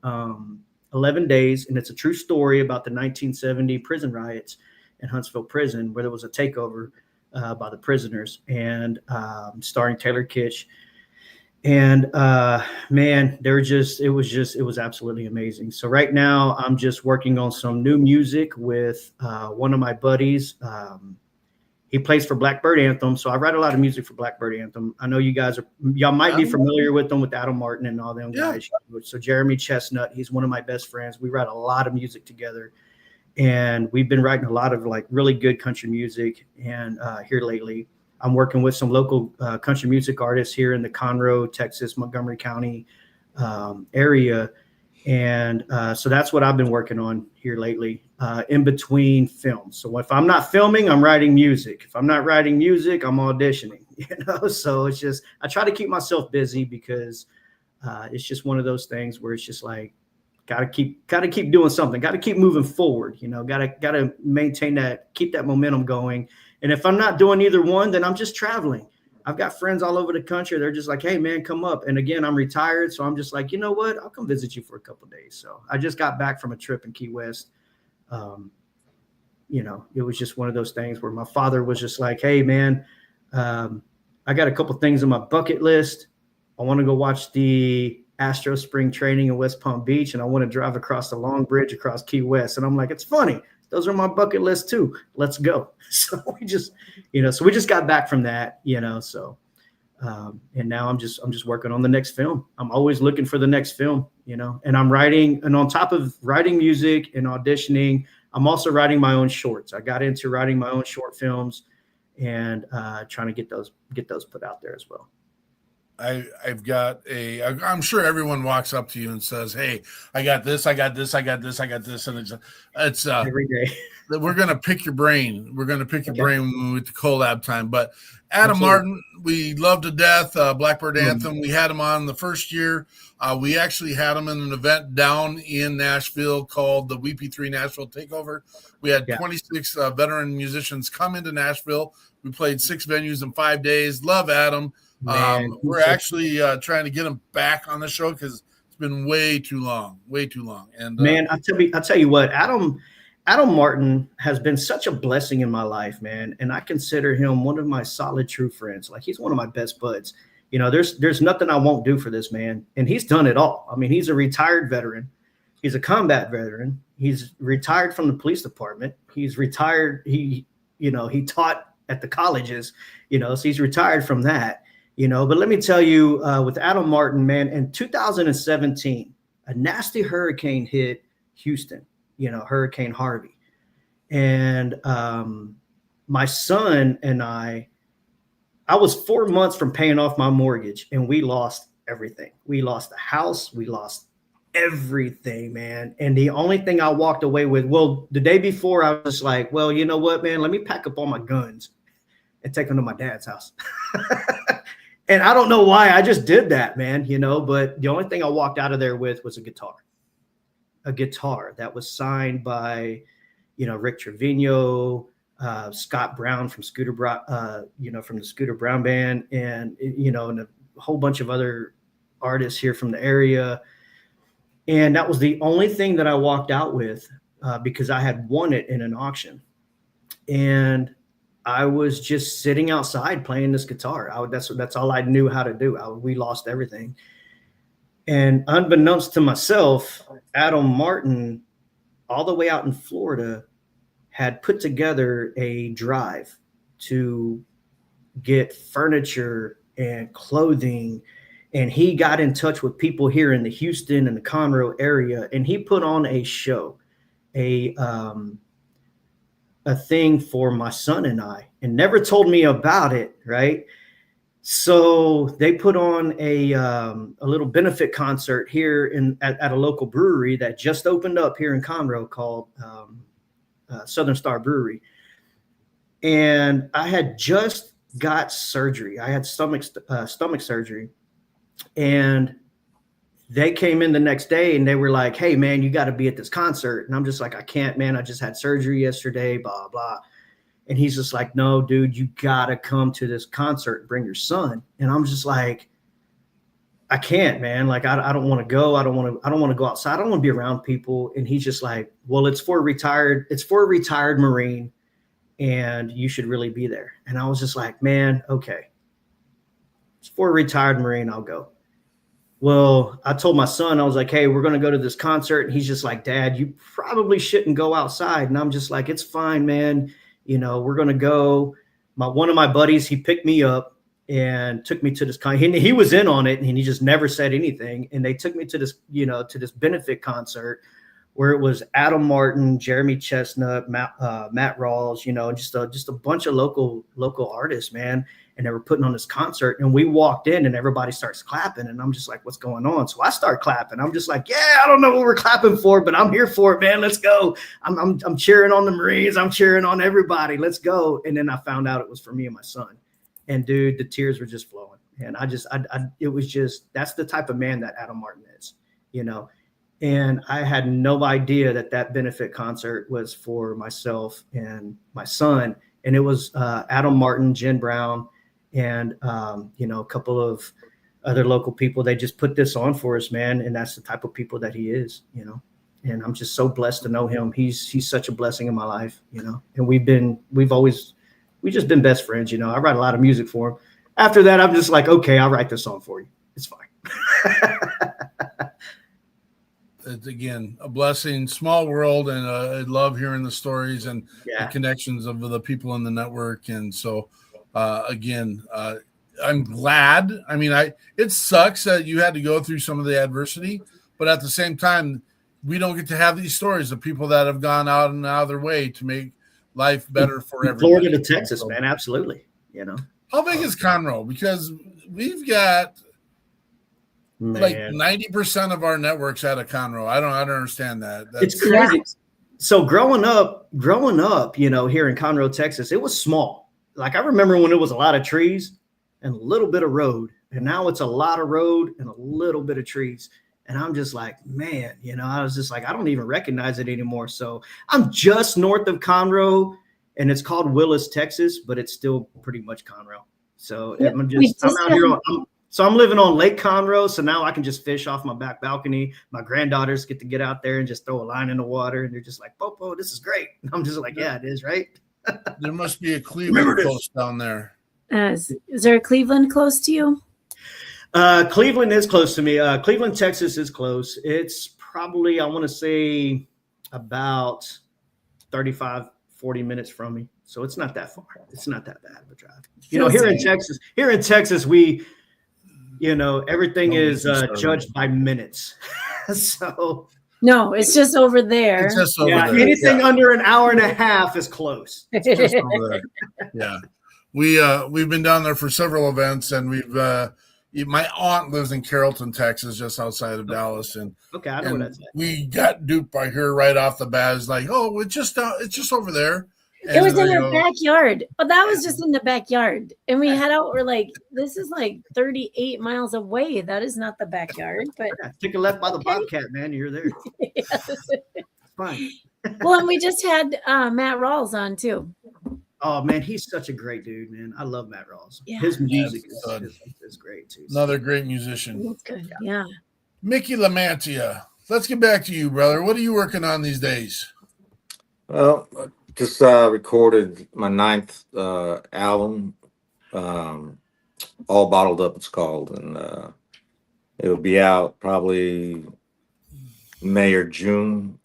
11 Days, and it's a true story about the 1970 prison riots in Huntsville Prison, where there was a takeover by the prisoners, and starring Taylor Kitsch. And man, it was absolutely amazing. So right now I'm just working on some new music with one of my buddies. He plays for Blackbird Anthem. So I write a lot of music for Blackbird Anthem. I know y'all might be familiar with them, with Adam Martin and all them guys. So Jeremy Chestnut, he's one of my best friends. We write a lot of music together, and we've been writing a lot of like really good country music. And here lately, I'm working with some local country music artists here in the Conroe, Texas, Montgomery County area. And so that's what I've been working on here lately, in between films. So if I'm not filming, I'm writing music. If I'm not writing music, I'm auditioning, you know? So it's just, I try to keep myself busy, because it's just one of those things where it's just like, gotta keep doing something, gotta keep moving forward, you know, gotta maintain keep that momentum going. And if I'm not doing either one, then I'm just traveling. I've got friends all over the country. They're just like, hey, man, come up. And again, I'm retired. So I'm just like, you know what? I'll come visit you for a couple of days. So I just got back from a trip in Key West. You know, it was just one of those things where my father was just like, hey, man, I got a couple things on my bucket list. I want to go watch the Astro spring training in West Palm Beach, and I want to drive across the Long Bridge across Key West. And I'm like, it's funny. Those are my bucket list too. Let's go. So we just, we just got back from that, so, and now I'm just working on the next film. I'm always looking for the next film, and I'm writing, and on top of writing music and auditioning, I'm also writing my own shorts. I got into writing my own short films and trying to get those put out there as well. I'm sure everyone walks up to you and says, "Hey, I got this, I got this, I got this, I got this," and it's every day. We're gonna pick your brain. We're gonna pick your brain when we get to collab time. But Adam Martin, we love to death. Blackbird Anthem. We had him on the first year. We actually had him in an event down in Nashville called the WeP3 Nashville Takeover. We had 26 veteran musicians come into Nashville. We played 6 venues in 5 days. Love Adam. We're actually trying to get him back on the show because it's been way too long. And man, I'll tell you what, Adam Martin has been such a blessing in my life, man. And I consider him one of my solid, true friends. Like, he's one of my best buds. There's nothing I won't do for this man. And he's done it all. I mean, he's a retired veteran. He's a combat veteran. He's retired from the police department. He's retired. He taught at the colleges, so he's retired from that. But let me tell you, with Adam Martin, man, in 2017, a nasty hurricane hit Houston, Hurricane Harvey. And my son and I was 4 months from paying off my mortgage, and we lost everything. We lost the house. We lost everything, man. And the only thing I walked away with, the day before, I was like, well, you know what, man, let me pack up all my guns and take them to my dad's house. And I don't know why I just did that, man, but the only thing I walked out of there with was a guitar that was signed by, Rick Trevino, Scott Brown from Scooter Brown, from the Scooter Brown Band, and, and a whole bunch of other artists here from the area. And that was the only thing that I walked out with because I had won it in an auction. And I was just sitting outside playing this guitar. That's all I knew how to do. We lost everything. And unbeknownst to myself, Adam Martin, all the way out in Florida, had put together a drive to get furniture and clothing. And he got in touch with people here in the Houston and the Conroe area. And he put on a show, a thing for my son and I, and never told me about it, right? So they put on a little benefit concert here at a local brewery that just opened up here in Conroe called Southern Star Brewery. And I had just got surgery. I had stomach surgery, and they came in the next day and they were like, "Hey man, you got to be at this concert." And I'm just like, "I can't, man. I just had surgery yesterday, blah, blah." And he's just like, "No, dude, you got to come to this concert and bring your son." And I'm just like, "I can't, man. Like, I don't want to go. I don't want to go outside. I don't want to be around people." And he's just like, "Well, it's for a retired Marine, and you should really be there." And I was just like, "Man, okay. It's for a retired Marine. I'll go." Well, I told my son, I was like, "Hey, we're going to go to this concert." And he's just like, "Dad, you probably shouldn't go outside." And I'm just like, "It's fine, man. We're going to go." One of my buddies, he picked me up and took me to this concert. He was in on it, and he just never said anything. And they took me to this, to this benefit concert where it was Adam Martin, Jeremy Chestnut, Matt Rawls, just a bunch of local artists, man. And they were putting on this concert, and we walked in and everybody starts clapping. And I'm just like, "What's going on?" So I start clapping. I'm just like, "Yeah, I don't know what we're clapping for, but I'm here for it, man. Let's go." I'm cheering on the Marines. I'm cheering on everybody. Let's go. And then I found out it was for me and my son, and dude, the tears were just flowing. And it was just, that's the type of man that Adam Martin is, and I had no idea that benefit concert was for myself and my son. And it was Adam Martin, Jen Brown, and, a couple of other local people. They just put this on for us, man. And that's the type of people that he is, and I'm just so blessed to know him. He's such a blessing in my life, and we've just been best friends. I write a lot of music for him. After that, I'm just like, "Okay, I'll write this song for you." It's fine. It's, again, a blessing, small world, and I love hearing the stories and the connections of the people in the network. And so, again, I'm glad. I mean, it sucks that you had to go through some of the adversity, but at the same time, we don't get to have these stories of people that have gone out and out of their way to make life better for everybody. Florida to Texas, man, absolutely. You know, how big is Conroe? Because we've got like 90% of our networks out of Conroe. I don't understand that. It's crazy. So growing up, you know, here in Conroe, Texas, it was small. Like I remember when it was a lot of trees and a little bit of road, and now it's a lot of road and a little bit of trees. And I'm just like, man, you know, I was just like, I don't even recognize it anymore. So I'm just north of Conroe, and it's called Willis, Texas, but it's still pretty much Conroe. So I'm out here. I'm living on Lake Conroe, so now I can just fish off my back balcony. My granddaughters get to get out there and just throw a line in the water, and they're just like, Popo, this is great. And I'm just like, yeah, it is, right? There must be a Cleveland close down there. Is there a Cleveland close to you? Cleveland is close to me. Cleveland, Texas is close. It's probably, I want to say, about 35, 40 minutes from me. So it's not that far. It's not that bad of a drive. You know, here in Texas, we, you know, everything is judged by minutes. So no, it's just over there. It's just over there. Anything under an hour and a half is close. It's just over there. Yeah. We've been down there for several events, and my aunt lives in Carrollton, Texas, just outside of Dallas, and I know where that's at. We got duped by her right off the bat. It's like, oh, it's just over there. And it was in her backyard. But that was just in the backyard. And we head out. We're like, this is like 38 miles away. That is not the backyard. But take a left by the Bobcat, man. You're there. It's fine. Well, and we just had Matt Rawls on too. Oh man, he's such a great dude, man. I love Matt Rawls. Yeah. His music is great too. Another great musician. That's good. Yeah. Mickey LaMantia. Let's get back to you, brother. What are you working on these days? Well, just recorded my 9th album, All Bottled Up, it's called, and it'll be out probably May or June.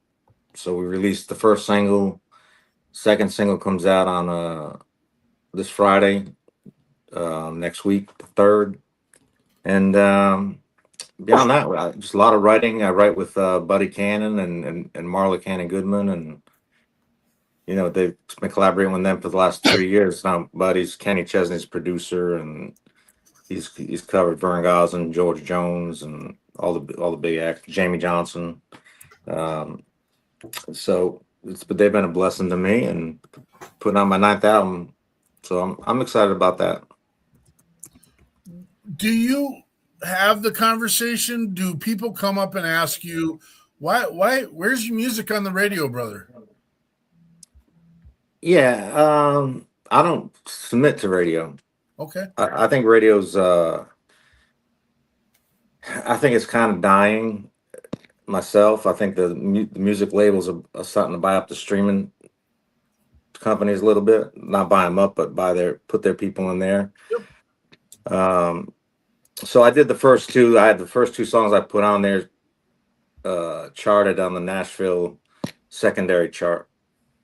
So we released the first single. Second single comes out on this Friday, next week, the 3rd. And beyond that, just a lot of writing. I write with Buddy Cannon and Marla Cannon Goodman, and you know, they've been collaborating with them for the last 3 years. Now Buddy's Kenny Chesney's producer, and he's covered Vern Gosling, George Jones, and all the big actors, Jamie Johnson. But they've been a blessing to me, and putting on my 9th album. So I'm excited about that. Do you have the conversation? Do people come up and ask you, where's your music on the radio, brother? Yeah, I don't submit to radio. Okay. I think radio's, I think it's kind of dying myself. I think the music labels are starting to buy up the streaming companies a little bit. Not buy them up, but put their people in there. Yep. So I did the first two. I had the first 2 songs I put on there charted on the Nashville secondary chart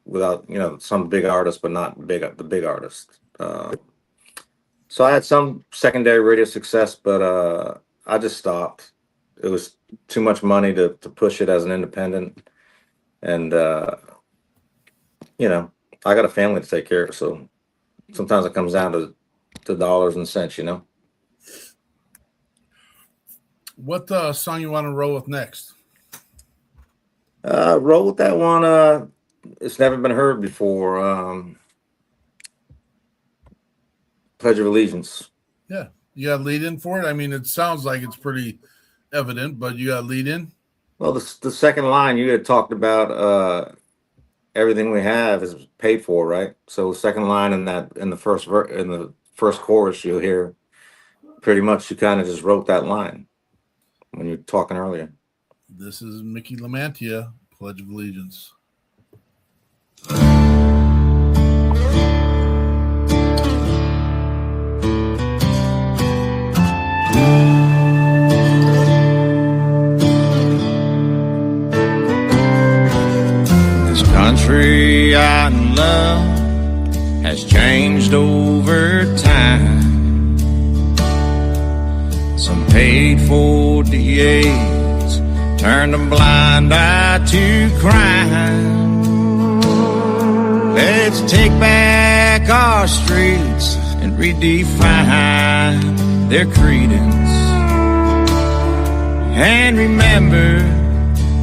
without, you know, some big artists, but not the big artists. So I had some secondary radio success, but I just stopped. It was too much money to push it as an independent. And, you know, I got a family to take care of. So sometimes it comes down to dollars and cents, you know. What song you want to roll with next? Roll with that one. It's never been heard before. Pledge of Allegiance. Yeah. You got lead in for it? I mean, it sounds like it's pretty evident, but you got lead in? Well, the second line you had talked about, everything we have is paid for, right? So the second line in the first chorus, you'll hear pretty much you kind of just wrote that line when you're talking earlier. This is Mickey LaMantia, Pledge of Allegiance. way I love has changed over time. Some paid for DAs turned a blind eye to crime. Let's take back our streets and redefine their credence, and remember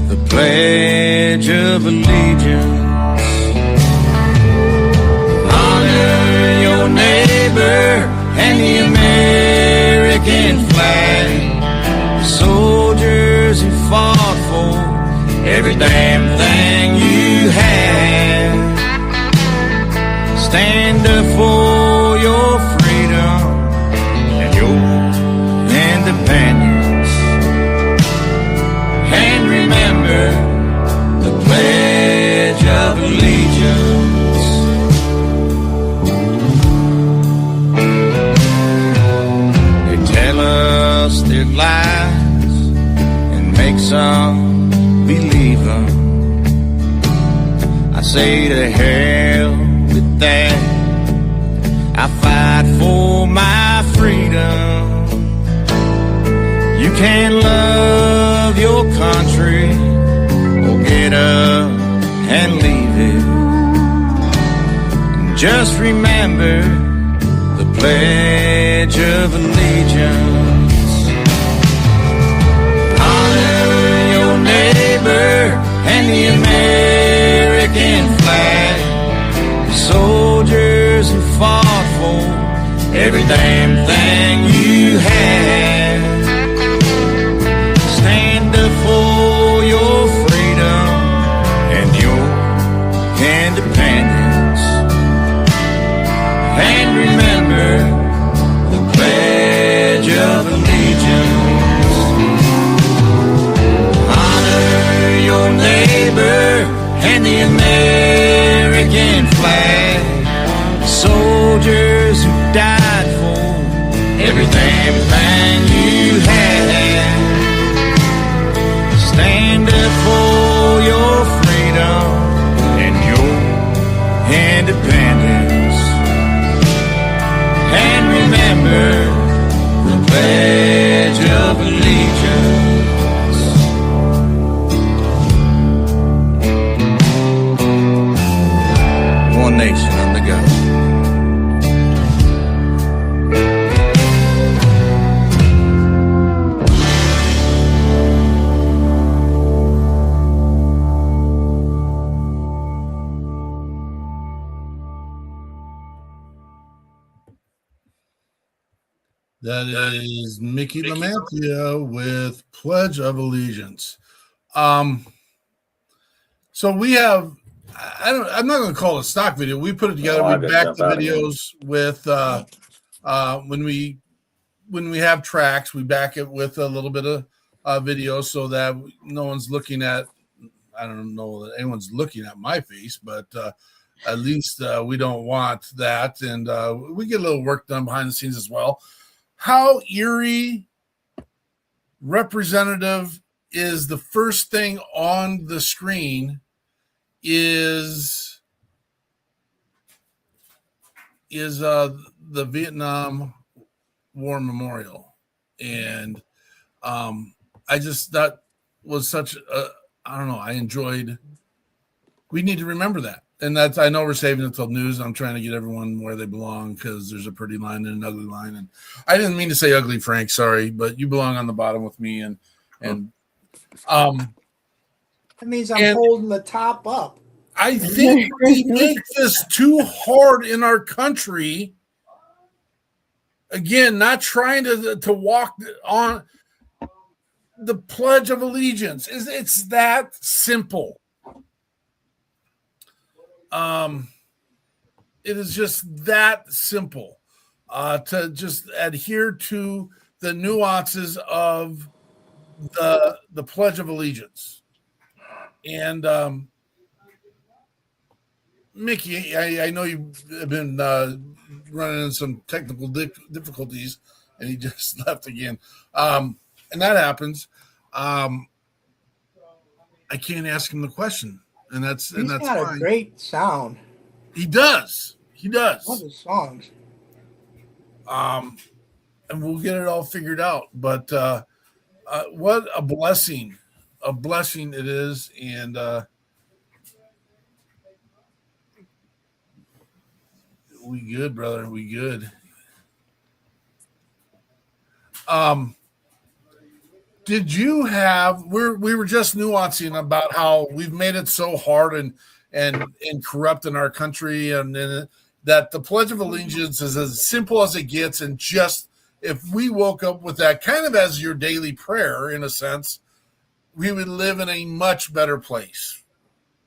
the Pledge of Allegiance. Honor your neighbor and the American flag, the soldiers who fought for every damn thing you had. Stand up for your freedom and your independence, and remember the Pledge of Allegiance. They tell us their lies and make some believe them. I say to hell with that, I fight for my freedom. You can't love your country or get up and leave it. And just remember the Pledge of Allegiance. Honor your neighbor and the American flag, the soldiers who fought for every damn thing you had. Stand up for your freedom and your independence, and remember the Pledge of Allegiance. Honor your neighbor and the American flag, the soldiers who died for every damn thing you had. Stand up for your freedom and your independence, and remember the Pledge of Allegiance. One nation under God. That is Mickey LaMantia with Pledge of Allegiance. So we have, I'm not going to call it a stock video. We put it together. We back the videos with when we have tracks, we back it with a little bit of video so that no one's looking at, I don't know that anyone's looking at my face, but at least we don't want that. And we get a little work done behind the scenes as well. How eerie representative is the first thing on the screen is the Vietnam War Memorial. And I just, that was such a, I don't know, I enjoyed, we need to remember that. And that's, I know we're saving it till news. I'm trying to get everyone where they belong because there's a pretty line and an ugly line. And I didn't mean to say ugly, Frank, sorry, but you belong on the bottom with me. And that means I'm holding the top up. I think we make this too hard in our country. Again, not trying to walk on the Pledge of Allegiance. It's that simple. It is just that simple to just adhere to the nuances of the Pledge of Allegiance. And Mickey, I know you've been running into some technical difficulties, and he just left again. And that happens. I can't ask him the question. and that's He's got fine. a great sound. He does. He does. Love his songs. And we'll get it all figured out. But what a blessing it is. And we good, brother. We good. Did you have? We were just nuancing about how we've made it so hard and corrupt in our country, and that the Pledge of Allegiance is as simple as it gets, and just if we woke up with that kind of as your daily prayer, in a sense, we would live in a much better place.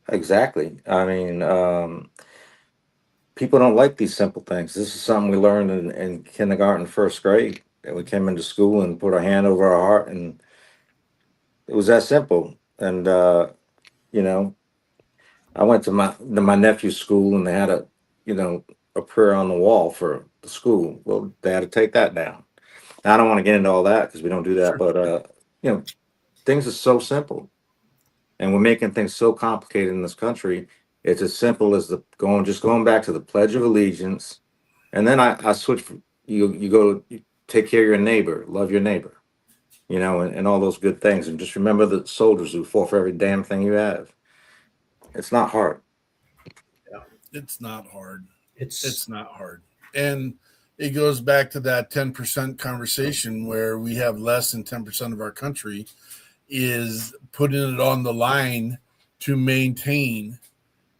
Exactly. I mean, people don't like these simple things. This is something we learned in kindergarten, first grade. And we came into school and put our hand over our heart, and it was that simple. And you know, I went to my nephew's school, and they had a prayer on the wall for the school. Well, they had to take that down. Now, I don't want to get into all that because we don't do that, but things are so simple, and we're making things so complicated in this country. It's as simple as going back to the Pledge of Allegiance, and then I switch. You take care of your neighbor, love your neighbor, and all those good things, and just remember the soldiers who fought for every damn thing you have. It's not hard. It's not hard. It's not hard. And it goes back to that 10% conversation where we have less than 10% of our country is putting it on the line to maintain.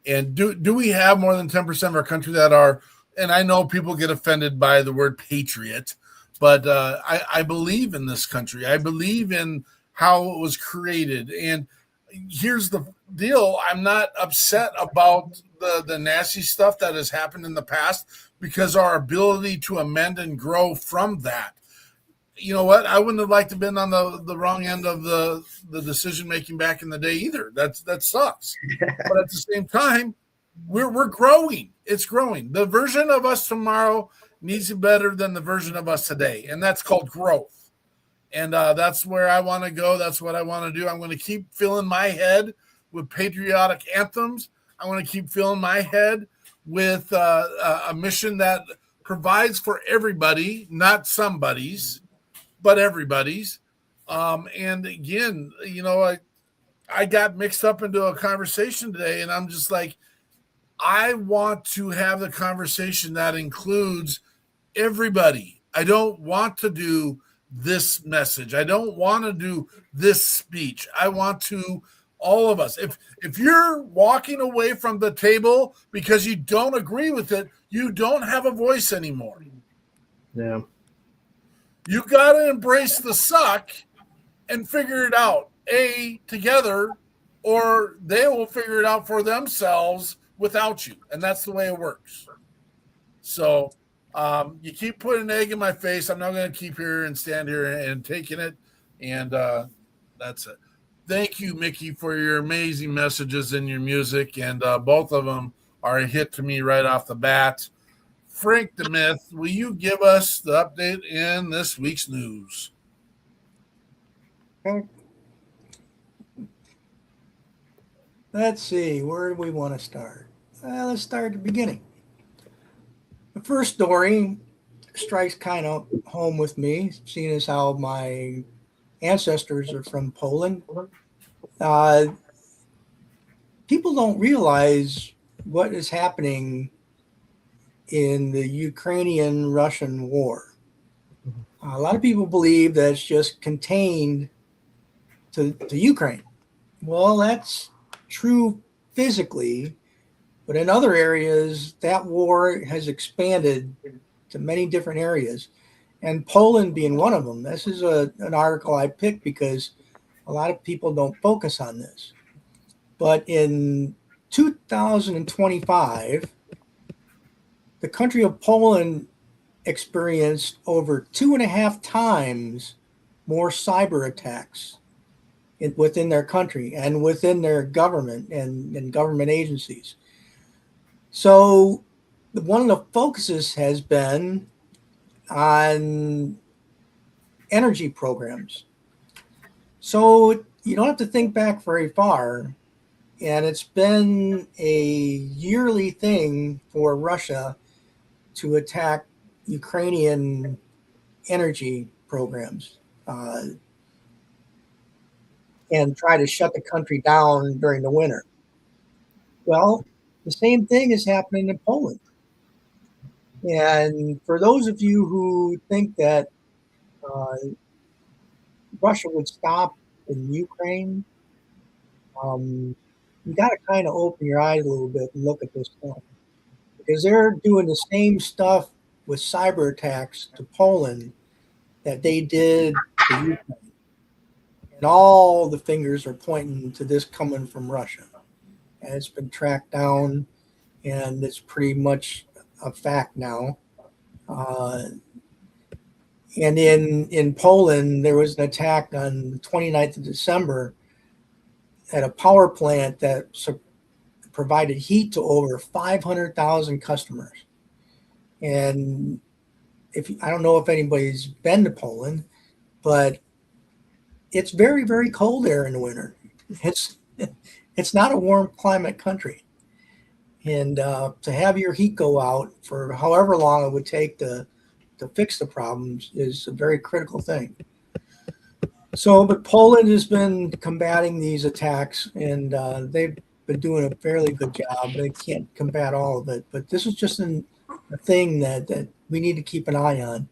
And do we have more than 10% of our country that are, and I know people get offended by the word patriot, but I believe in this country. I believe in how it was created. And here's the deal. I'm not upset about the nasty stuff that has happened in the past, because our ability to amend and grow from that. You know what? I wouldn't have liked to have been on the wrong end of the decision making back in the day either. That sucks. But at the same time, we're growing. It's growing. The version of us tomorrow needs to be better than the version of us today, and that's called growth. And that's where I want to go. That's what I want to do. I'm going to keep filling my head with patriotic anthems. I want to keep filling my head with a mission that provides for everybody, not somebody's, but everybody's. And again, I got mixed up into a conversation today, and I'm just like, I want to have the conversation that includes everybody. I don't want to do this message. I don't want to do this speech. I want to all of us. If you're walking away from the table because you don't agree with it, you don't have a voice anymore. Yeah. You got to embrace the suck and figure it out, together, or they will figure it out for themselves without you. And that's the way it works. So you keep putting an egg in my face. I'm not going to keep here and stand here and taking it. And that's it. Thank you, Mickey, for your amazing messages and your music. And both of them are a hit to me right off the bat. Frank the Myth, will you give us the update in this week's news? Let's see, where do we want to start? Let's start at the beginning. The first story strikes kind of home with me, seeing as how my ancestors are from Poland. People don't realize what is happening in the Ukrainian-Russian war. A lot of people believe that it's just contained to Ukraine. Well, that's true physically, but in other areas, that war has expanded to many different areas, and Poland being one of them. This is an article I picked because a lot of people don't focus on this. But in 2025, the country of Poland experienced over 2.5 times more cyber attacks within their country and within their government and government agencies. So one of the focuses has been on energy programs. So you don't have to think back very far. And it's been a yearly thing for Russia to attack Ukrainian energy programs and try to shut the country down during the winter. Well, the same thing is happening in Poland. And for those of you who think that Russia would stop in Ukraine, you got to kind of open your eyes a little bit and look at this stuff, because they're doing the same stuff with cyber attacks to Poland that they did to Ukraine. And all the fingers are pointing to this coming from Russia. And it's been tracked down, and it's pretty much a fact now. And in Poland, there was an attack on the 29th of December at a power plant that provided heat to over 500,000 customers. And I don't know if anybody's been to Poland, but it's very, very cold there in the winter. It's not a warm climate country. And to have your heat go out for however long it would take to fix the problems is a very critical thing. But Poland has been combating these attacks, and they've been doing a fairly good job. They can't combat all of it, but this is just a thing that we need to keep an eye on.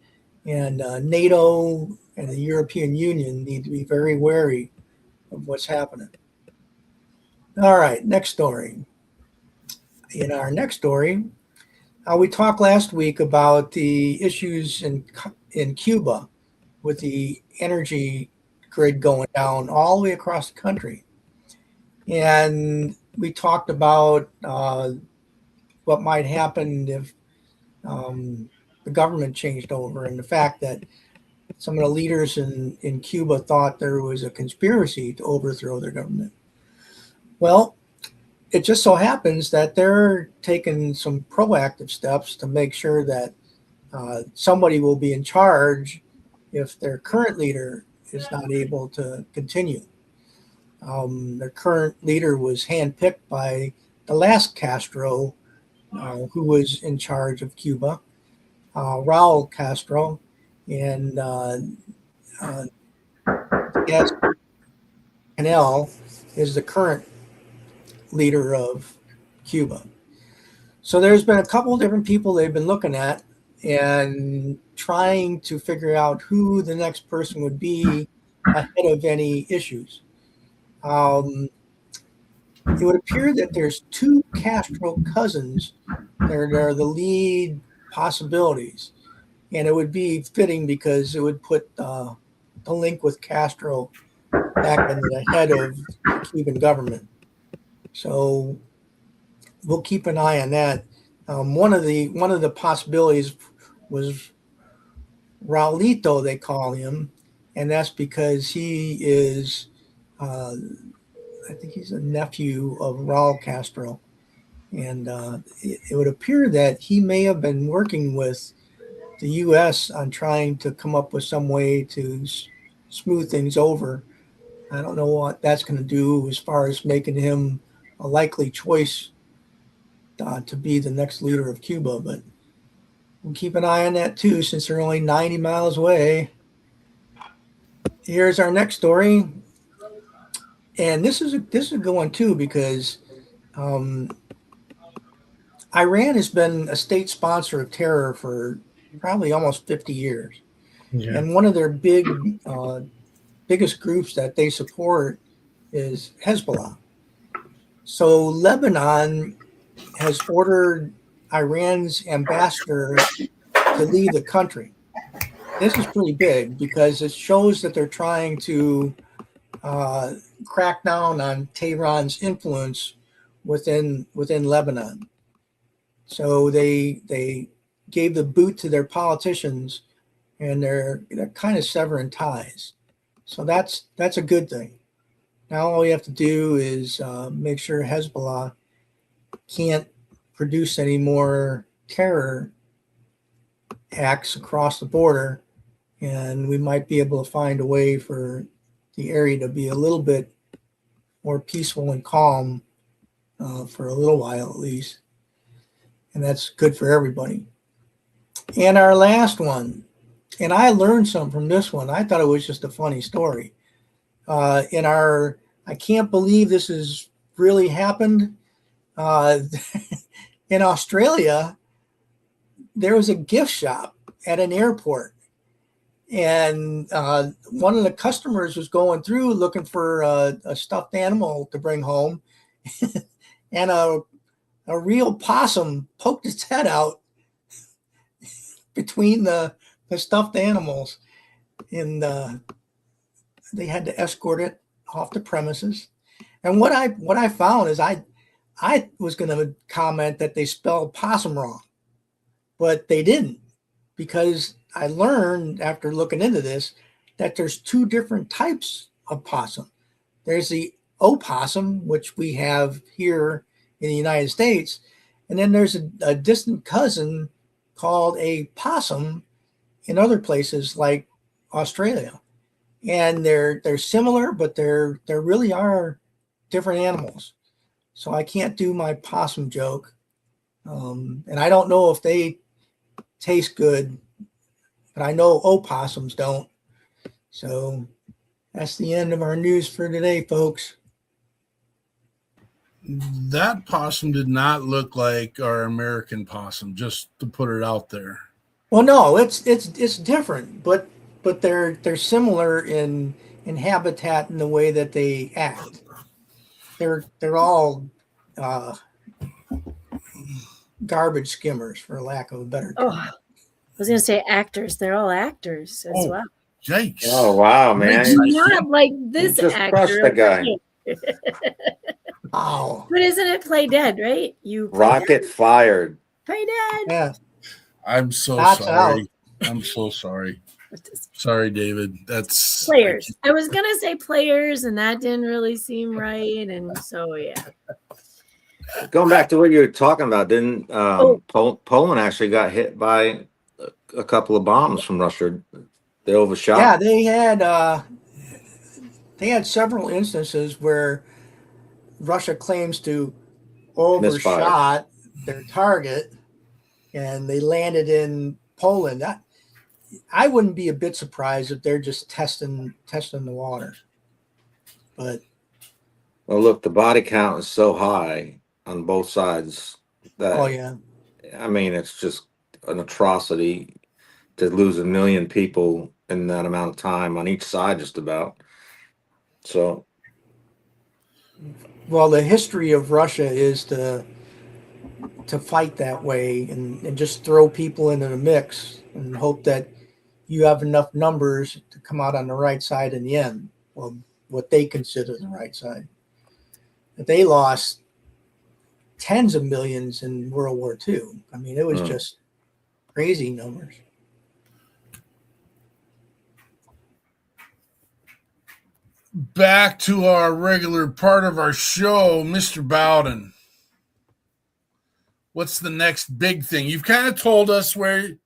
And NATO and the European Union need to be very wary of what's happening. All right, next story. In our next story, we talked last week about the issues in Cuba with the energy grid going down all the way across the country. And we talked about what might happen if the government changed over, and the fact that some of the leaders in Cuba thought there was a conspiracy to overthrow their government. Well, it just so happens that they're taking some proactive steps to make sure that somebody will be in charge if their current leader is not able to continue. Their current leader was handpicked by the last Castro, who was in charge of Cuba, Raul Castro, and Canel is the current leader of Cuba. So there's been a couple of different people they've been looking at and trying to figure out who the next person would be ahead of any issues. It would appear that there's two Castro cousins that are the lead possibilities. And it would be fitting because it would put the link with Castro back in the head of the Cuban government. So we'll keep an eye on that. One of the possibilities was Raulito, they call him, and that's because he is, I think he's a nephew of Raul Castro. And it would appear that he may have been working with the U.S. on trying to come up with some way to smooth things over. I don't know what that's going to do as far as making him a likely choice to be the next leader of Cuba, but we'll keep an eye on that too, since they're only 90 miles away. Here's our next story, and this is a good one too, because Iran has been a state sponsor of terror for probably almost 50 years. Yeah. And one of their biggest groups that they support is Hezbollah. So Lebanon has ordered Iran's ambassador to leave the country. This is pretty big because it shows that they're trying to crack down on Tehran's influence within Lebanon. So they gave the boot to their politicians, and they're kind of severing ties. So that's a good thing. Now all we have to do is make sure Hezbollah can't produce any more terror acts across the border, and we might be able to find a way for the area to be a little bit more peaceful and calm for a little while at least. And that's good for everybody. And our last one, and I learned something from this one. I thought it was just a funny story. I can't believe this has really happened. In Australia, there was a gift shop at an airport. And one of the customers was going through looking for a stuffed animal to bring home. And a real possum poked its head out between the stuffed animals. And they had to escort it off the premises. And what I found is I was going to comment that they spelled possum wrong, but they didn't, because I learned after looking into this that there's two different types of possum. There's the opossum, which we have here in the United States, and then there's a distant cousin called a possum in other places like Australia. And they're similar, but there really are different animals. So I can't do my possum joke. And I don't know if they taste good, but I know opossums don't. So that's the end of our news for today, folks. That possum did not look like our American possum, just to put it out there. Well, no, it's different, but they're similar in habitat and the way that they act. They're all garbage skimmers, for lack of a better term. Oh, I was going to say actors. They're all actors as well. Yikes! Oh wow, man! Not like this just actor. crushed the guy. Oh, But isn't it Play Dead, right? You play Rocket dead. fired. Play Dead. yeah. I'm so That's sorry. out. I'm so sorry. Sorry, David. That's Players. I was going to say players, and that didn't really seem right. And so, yeah. Going back to what you were talking about, didn't Poland actually got hit by a couple of bombs from Russia? They overshot. Yeah, they had several instances where Russia claims to overshot their target, and they landed in Poland. I wouldn't be a bit surprised if they're just testing the water. But well, look, the body count is so high on both sides that I mean, it's just an atrocity to lose 1 million people in that amount of time on each side, just about. So, well, the history of Russia is to fight that way and just throw people into the mix and hope that you have enough numbers to come out on the right side in the end. Well, what they consider the right side. But they lost tens of millions in World War II. I mean, it was just crazy numbers. back to our regular part of our show, Mr. Bowden. What's the next big thing? You've kind of told us where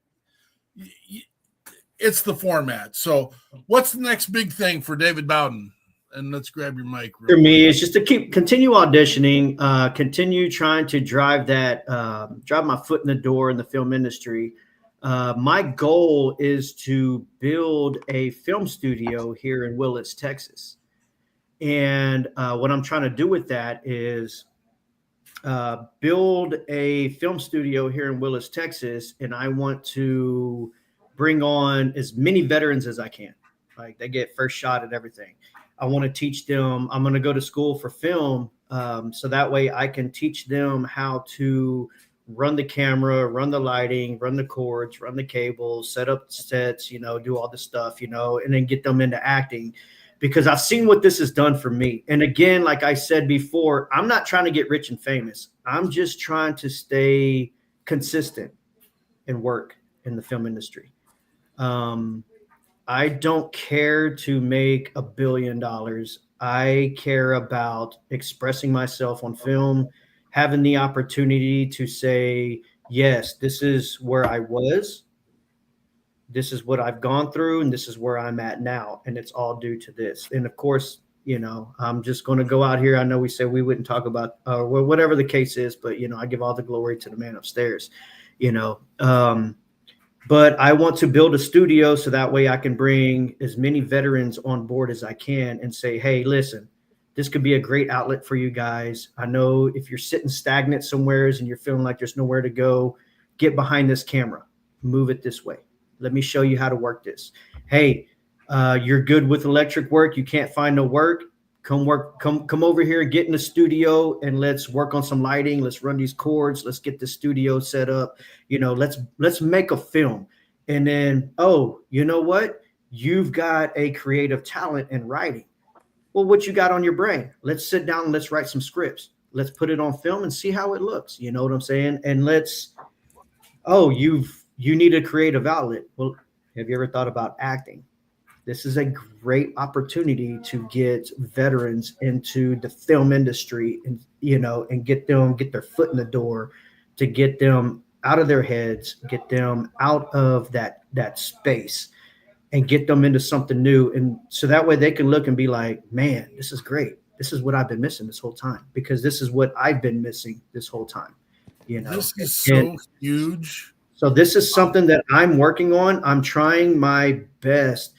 it's the format. So what's the next big thing for David Bowden? And let's grab your mic. For me, it's just to continue auditioning, continue trying to drive my foot in the door in the film industry. My goal is to build a film studio here in Willits, Texas. And what I'm trying to do with that is build a film studio here in Willits, Texas. And I want to bring on as many veterans as I can. Like, they get first shot at everything. I want to teach them. I'm going to go to school for film, so that way I can teach them how to run the camera, run the lighting, run the cords, run the cables, set up sets, do all this stuff, and then get them into acting, because I've seen what this has done for me. And again, like I said before, I'm not trying to get rich and famous. I'm just trying to stay consistent and work in the film industry. I don't care to make $1 billion. I care about expressing myself on film, having the opportunity to say, yes, this is where I was, this is what I've gone through, and this is where I'm at now. And it's all due to this. And of course, You know, I'm just going to go out here. I know we said we wouldn't talk about whatever the case is, but, you know, I give all the glory to the man upstairs, you know. But I want to build a studio so that way I can bring as many veterans on board as I can and say, hey, listen, this could be a great outlet for you guys. I know if you're sitting stagnant somewheres and you're feeling like there's nowhere to go, get behind this camera, move it this way. Let me show you how to work this. Hey, you're good with electric work. You can't find no work. Come over here, get in the studio, and let's work on some lighting. Let's run these cords. Let's get the studio set up. You know, let's make a film. And then, oh, you know what? You've got a creative talent in writing. Well, what you got on your brain? Let's sit down and let's write some scripts. Let's put it on film and see how it looks. You know what I'm saying? And you need a creative outlet. Well, have you ever thought about acting? This is a great opportunity to get veterans into the film industry and, you know, and get their foot in the door, to get them out of their heads, get them out of that space and get them into something new. And so that way they can look and be like, man, this is great. This is what I've been missing this whole time, because this is what I've been missing this whole time. You know, this is so huge. So this is something that I'm working on. I'm trying my best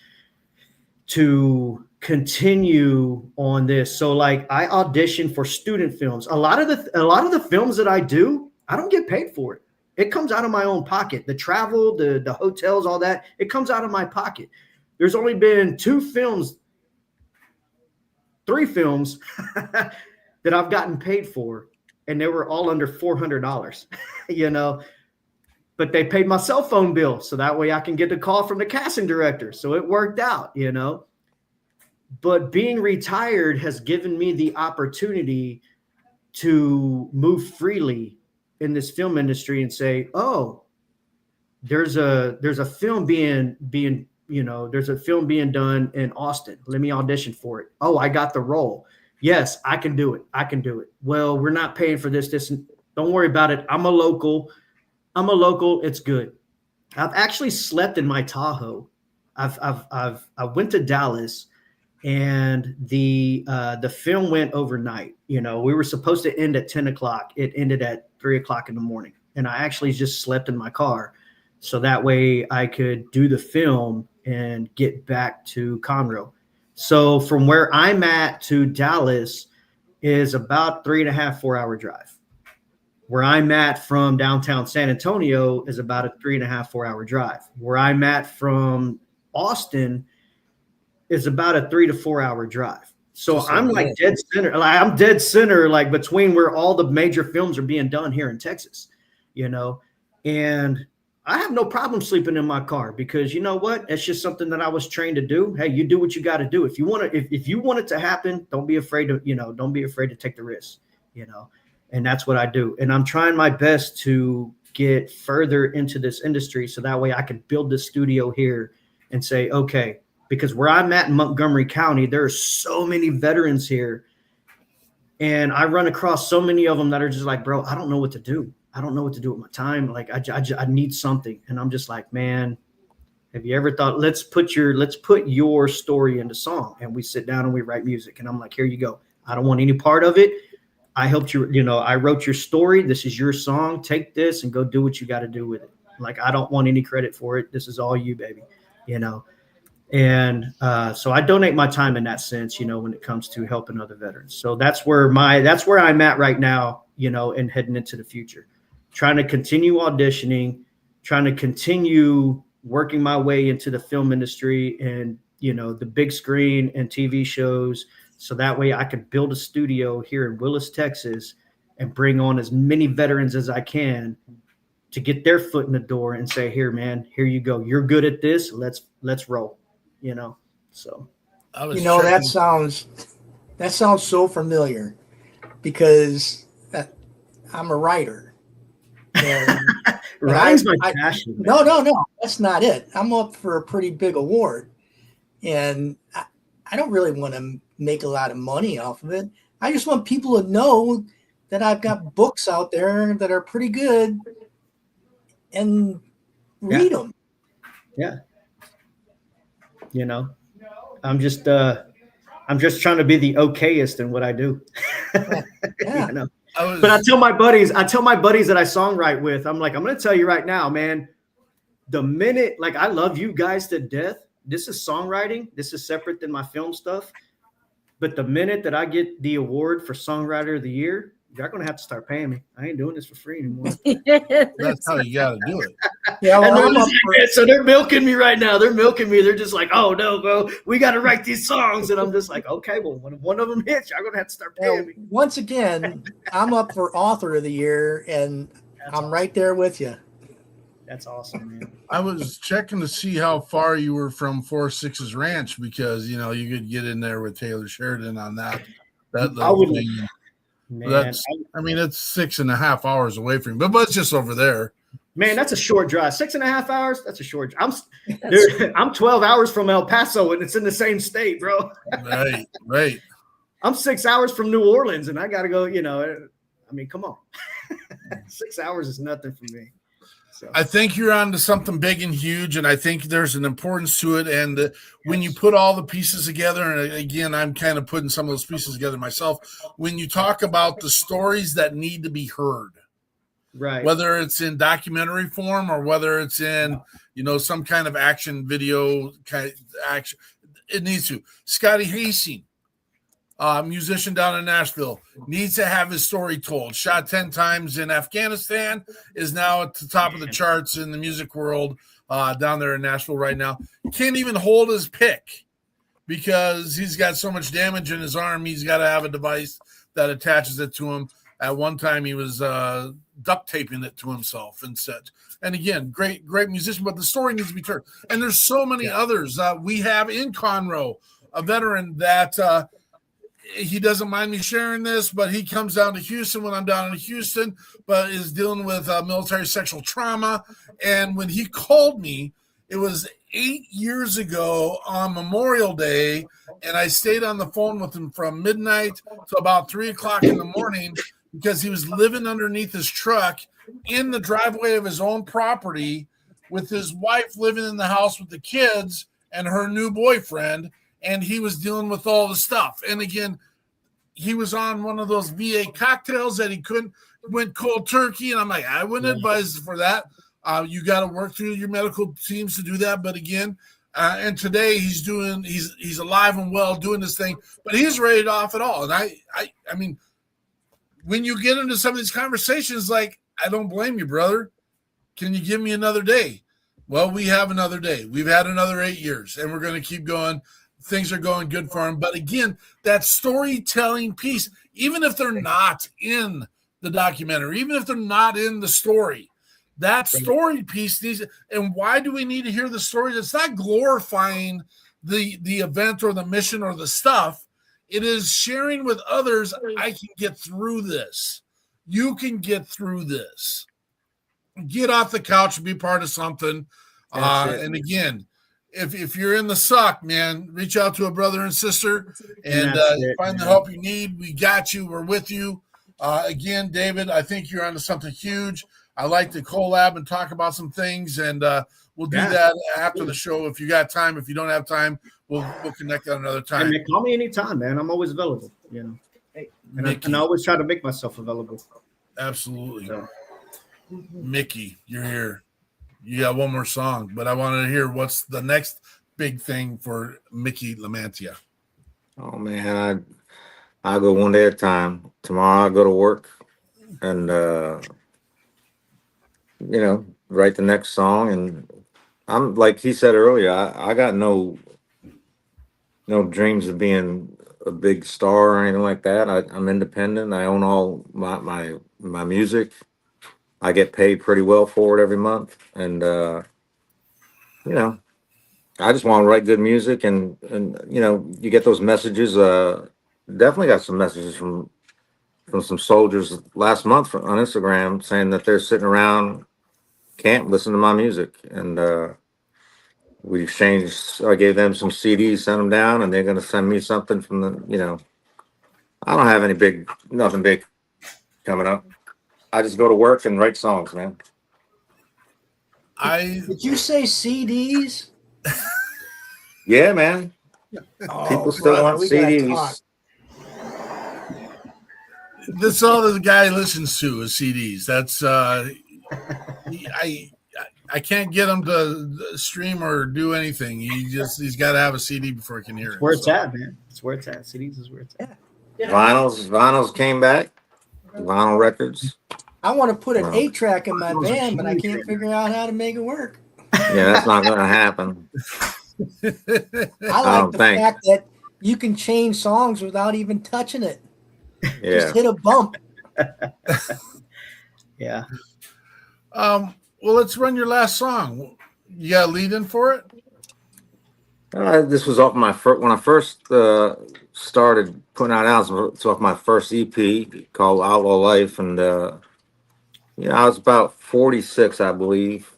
to continue on this. So like I audition for student films. A lot of the films that I do, I don't get paid for it. It comes out of my own pocket. The travel, the hotels, all that, it comes out of my pocket. There's only been 3 films that I've gotten paid for, and they were all under $400, you know. But they paid my cell phone bill, so that way I can get the call from the casting director. So it worked out, you know. But being retired has given me the opportunity to move freely in this film industry and say, oh, there's a film being there's a film being done in Austin. Let me audition for it. Oh, I got the role. Yes, I can do it. Well, we're not paying for this. Don't worry about it. I'm a local. It's good. I've actually slept in my Tahoe. I went to Dallas, and the film went overnight. You know, we were supposed to end at 10 o'clock. It ended at 3 o'clock in the morning. And I actually just slept in my car, so that way I could do the film and get back to Conroe. So from where I'm at to Dallas is about 3.5, 4 hour drive. Where I'm at from downtown San Antonio is about a 3.5, 4 hour drive. Where I'm at from Austin is about a 3 to 4 hour drive. So I'm like dead center. I'm dead center, like between where all the major films are being done here in Texas, you know. And I have no problem sleeping in my car, because you know what? It's just something that I was trained to do. Hey, you do what you got to do. If you want it to happen, don't be afraid to take the risk, you know. And that's what I do. And I'm trying my best to get further into this industry so that way I can build this studio here and say, okay, because where I'm at in Montgomery County, there are so many veterans here. And I run across so many of them that are just like, bro, I don't know what to do. I don't know what to do with my time. Like I need something. And I'm just like, man, have you ever thought, let's put your story into song? And we sit down and we write music. And I'm like, here you go. I don't want any part of it. I helped you, you know, I wrote your story. This is your song. Take this and go do what you got to do with it. Like, I don't want any credit for it. This is all you, baby, you know? And so I donate my time in that sense, you know, when it comes to helping other veterans. So that's where I'm at right now, you know, and heading into the future, trying to continue auditioning, trying to continue working my way into the film industry and, you know, the big screen and TV shows. So that way I could build a studio here in Willis, Texas, and bring on as many veterans as I can to get their foot in the door and say, here, man, here you go. You're good at this. Let's roll, you know? So, you know, that sounds so familiar, because I'm a writer. And Writing's my passion. No, that's not it. I'm up for a pretty big award, and I don't really want to make a lot of money off of it. I just want people to know that I've got books out there that are pretty good, and read them. Yeah. You know, I'm just I'm just trying to be the okayest in what I do. Yeah. You know? But I tell my buddies that I songwrite with, I'm like, I'm going to tell you right now, man, the minute, like, I love you guys to death. This is songwriting. This is separate than my film stuff. But the minute that I get the award for Songwriter of the Year, you're going to have to start paying me. I ain't doing this for free anymore. That's how you got to do it. Yeah, well, so they're milking me right now. They're milking me. They're just like, oh, no, bro, we got to write these songs. And I'm just like, okay, well, when one of them hits, you're going to have to start paying me. Once again, I'm up for Author of the Year, and I'm right there with you. That's awesome, man. I was checking to see how far you were from 4-6's Ranch because, you know, you could get in there with Taylor Sheridan on that little thing. Man, I mean, it's 6.5 hours away from you, but it's just over there. Man, that's a short drive. 6.5 hours. That's a short drive. I'm 12 hours from El Paso, and it's in the same state, bro. Right. I'm 6 hours from New Orleans, and I got to go. You know, I mean, come on. 6 hours is nothing for me. So. I think you're onto something big and huge, and I think there's an importance to it. And when you put all the pieces together, and again, I'm kind of putting some of those pieces together myself, when you talk about the stories that need to be heard, right? Whether it's in documentary form or whether it's in, you know, some kind of action video kind of action, it needs to. Scotty Hasting, musician down in Nashville, needs to have his story told. Shot 10 times in Afghanistan, is now at the top of the charts in the music world down there in Nashville right now. Can't even hold his pick because he's got so much damage in his arm. He's got to have a device that attaches it to him. At one time, he was duct taping it to himself and such. And again, great musician, but the story needs to be told. And there's so many others. We have in Conroe a veteran that he doesn't mind me sharing this, but he comes down to Houston when I'm down in Houston, but is dealing with military sexual trauma. And when he called me, it was 8 years ago on Memorial Day, and I stayed on the phone with him from midnight to about 3 o'clock in the morning because he was living underneath his truck in the driveway of his own property with his wife living in the house with the kids and her new boyfriend. And he was dealing with all the stuff. And again, he was on one of those VA cocktails that he went cold turkey. And I'm like, I wouldn't advise for that. You got to work through your medical teams to do that. But again, and today he's alive and well doing this thing, but he's ready to off it all. And I mean, when you get into some of these conversations, like, I don't blame you, brother. Can you give me another day? Well, we have another day. We've had another 8 years, and we're going to keep going. Things are going good for him. But again, that storytelling piece, even if they're not in the documentary, even if they're not in the story, that story piece needs. And why do we need to hear the story? It's not glorifying the event or the mission or the stuff. It is sharing with others, I can get through this. You can get through this. Get off the couch and be part of something. And again, if you're in the suck, man, reach out to a brother and sister and find the help you need. We got you. We're with you. Again, David, I think you're onto something huge. I like to collab and talk about some things, and we'll do that after the show. If you got time, if you don't have time, we'll connect at another time. Hey, call me anytime, man. I'm always available. You know, and I always try to make myself available. Absolutely. So. Mickey, you're here. You got one more song, but I wanted to hear what's the next big thing for Mickey LaMantia. Oh man, I go one day at a time. Tomorrow I go to work and write the next song. And I'm like he said earlier, I got no dreams of being a big star or anything like that. I'm independent. I own all my music. I get paid pretty well for it every month. And, I just want to write good music and you get those messages. Definitely got some messages from some soldiers last month on Instagram saying that they're sitting around, can't listen to my music. And we exchanged, I gave them some CDs, sent them down, and they're going to send me something from the, I don't have nothing big coming up. I just go to work and write songs, man. Did you say CDs? Yeah, man. People still brother, want we gotta talk. CDs. That's all the guy listens to is CDs. That's I can't get him to stream or do anything. He's got to have a CD before he can hear it. Where it's at, man. It's where it's at. CDs is where it's at. Yeah. Vinyls came back. Vinyl records. I want to put an 8-track in my van, but I can't figure out how to make it work. Yeah, that's not going to happen. I like the fact that you can change songs without even touching it. Yeah. Just hit a bump. Yeah. Well, let's run your last song. You got a lead in for it? This was off my first, when I first started putting out albums. It's off my first EP called Outlaw Life. And, I was about 46, I believe.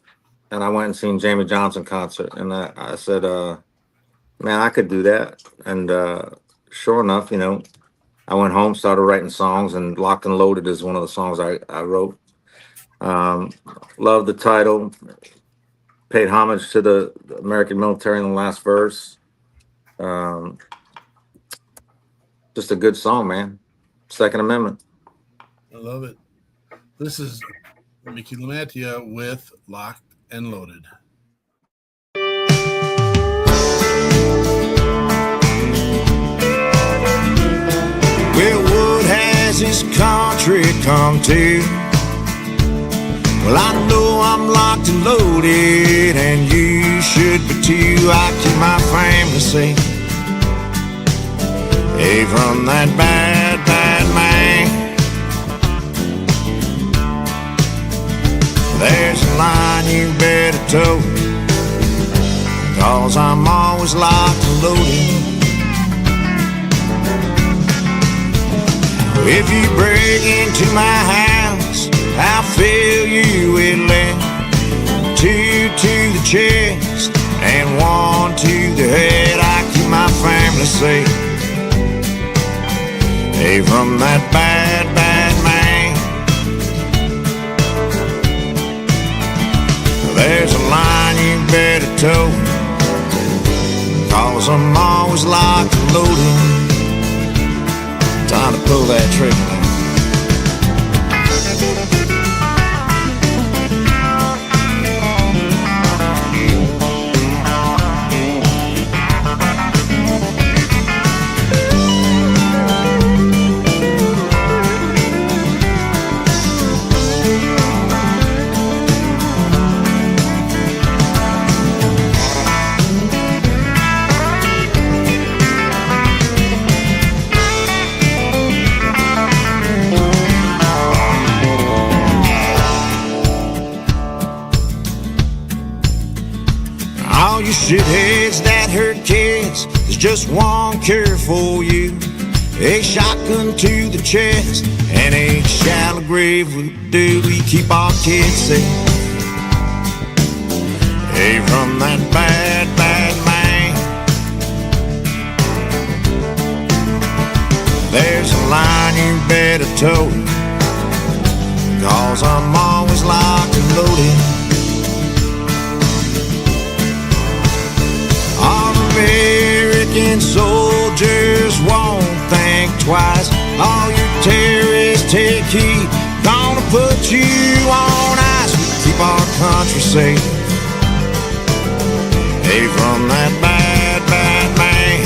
And I went and seen Jamie Johnson concert. And I said, man, I could do that. And sure enough, I went home, started writing songs, and Locked and Loaded is one of the songs I wrote. Loved the title. Paid homage to the American military in the last verse. Just a good song, man. Second Amendment. I love it. This is Mickey LaMantia with Locked and Loaded. Well, what has this country come to? Well, I know I'm locked and loaded, and you should be too. I keep my family safe, hey, from that bad, bad man. There's a line you better toe, 'cause I'm always locked and loaded. If you break into my house, I'll fill you with lead. 2 to the chest and 1 to the head. I keep my family safe, hey, from that bad, bad man. There's a line you better toe, 'cause I'm always locked and loaded. Time to pull that trigger. Shitheads that hurt kids, there's just one cure for you. A shotgun to the chest and a shallow grave will do. We keep our kids safe, hey, from that bad, bad man. There's a line you better toe, 'cause I'm always locked and loaded. American soldiers won't think twice. All you terrorists, take heed, gonna put you on ice. We keep our country safe, hey, from that bad, bad man.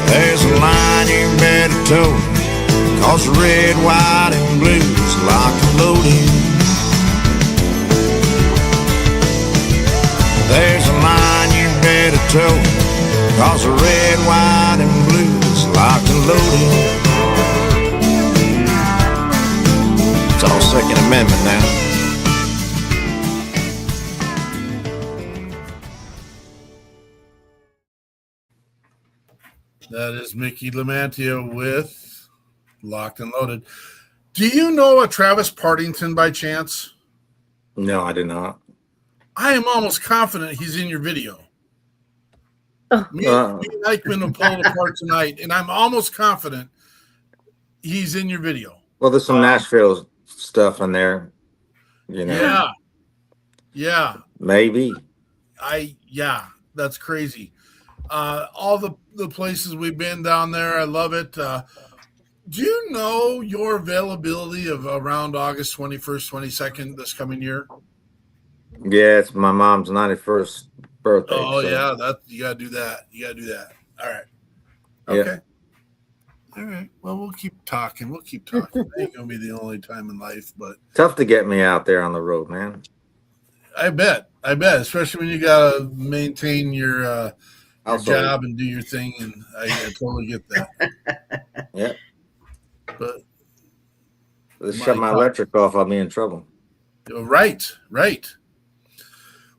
There's a line you better toe, 'cause red, white, and blue's locked and loaded. There's a line you better toe, 'cause the red, white, and blue is locked and loaded. It's all Second Amendment now. That is Mickey LaMantia with Locked and Loaded. Do you know a Travis Partington by chance? No, I did not. I am almost confident he's in your video. Me and Eichmann will pull it apart tonight, and I'm almost confident he's in your video. Well, there's some Nashville stuff in there, Yeah. Maybe. Yeah, that's crazy. All the places we've been down there, I love it. Do you know your availability of around August 21st, 22nd this coming year? Yeah, it's my mom's 91st birthday. Oh So yeah, that you gotta do that. You gotta do that. All right. yeah, Okay. All right. Well, we'll keep talking. We'll keep talking. It ain't gonna be the only time in life, but tough to get me out there on the road, man. I bet. I bet, especially when you gotta maintain your Household. job and do your thing, and I totally get that. Yeah. But Let's shut my electric off. I'll be in trouble. right.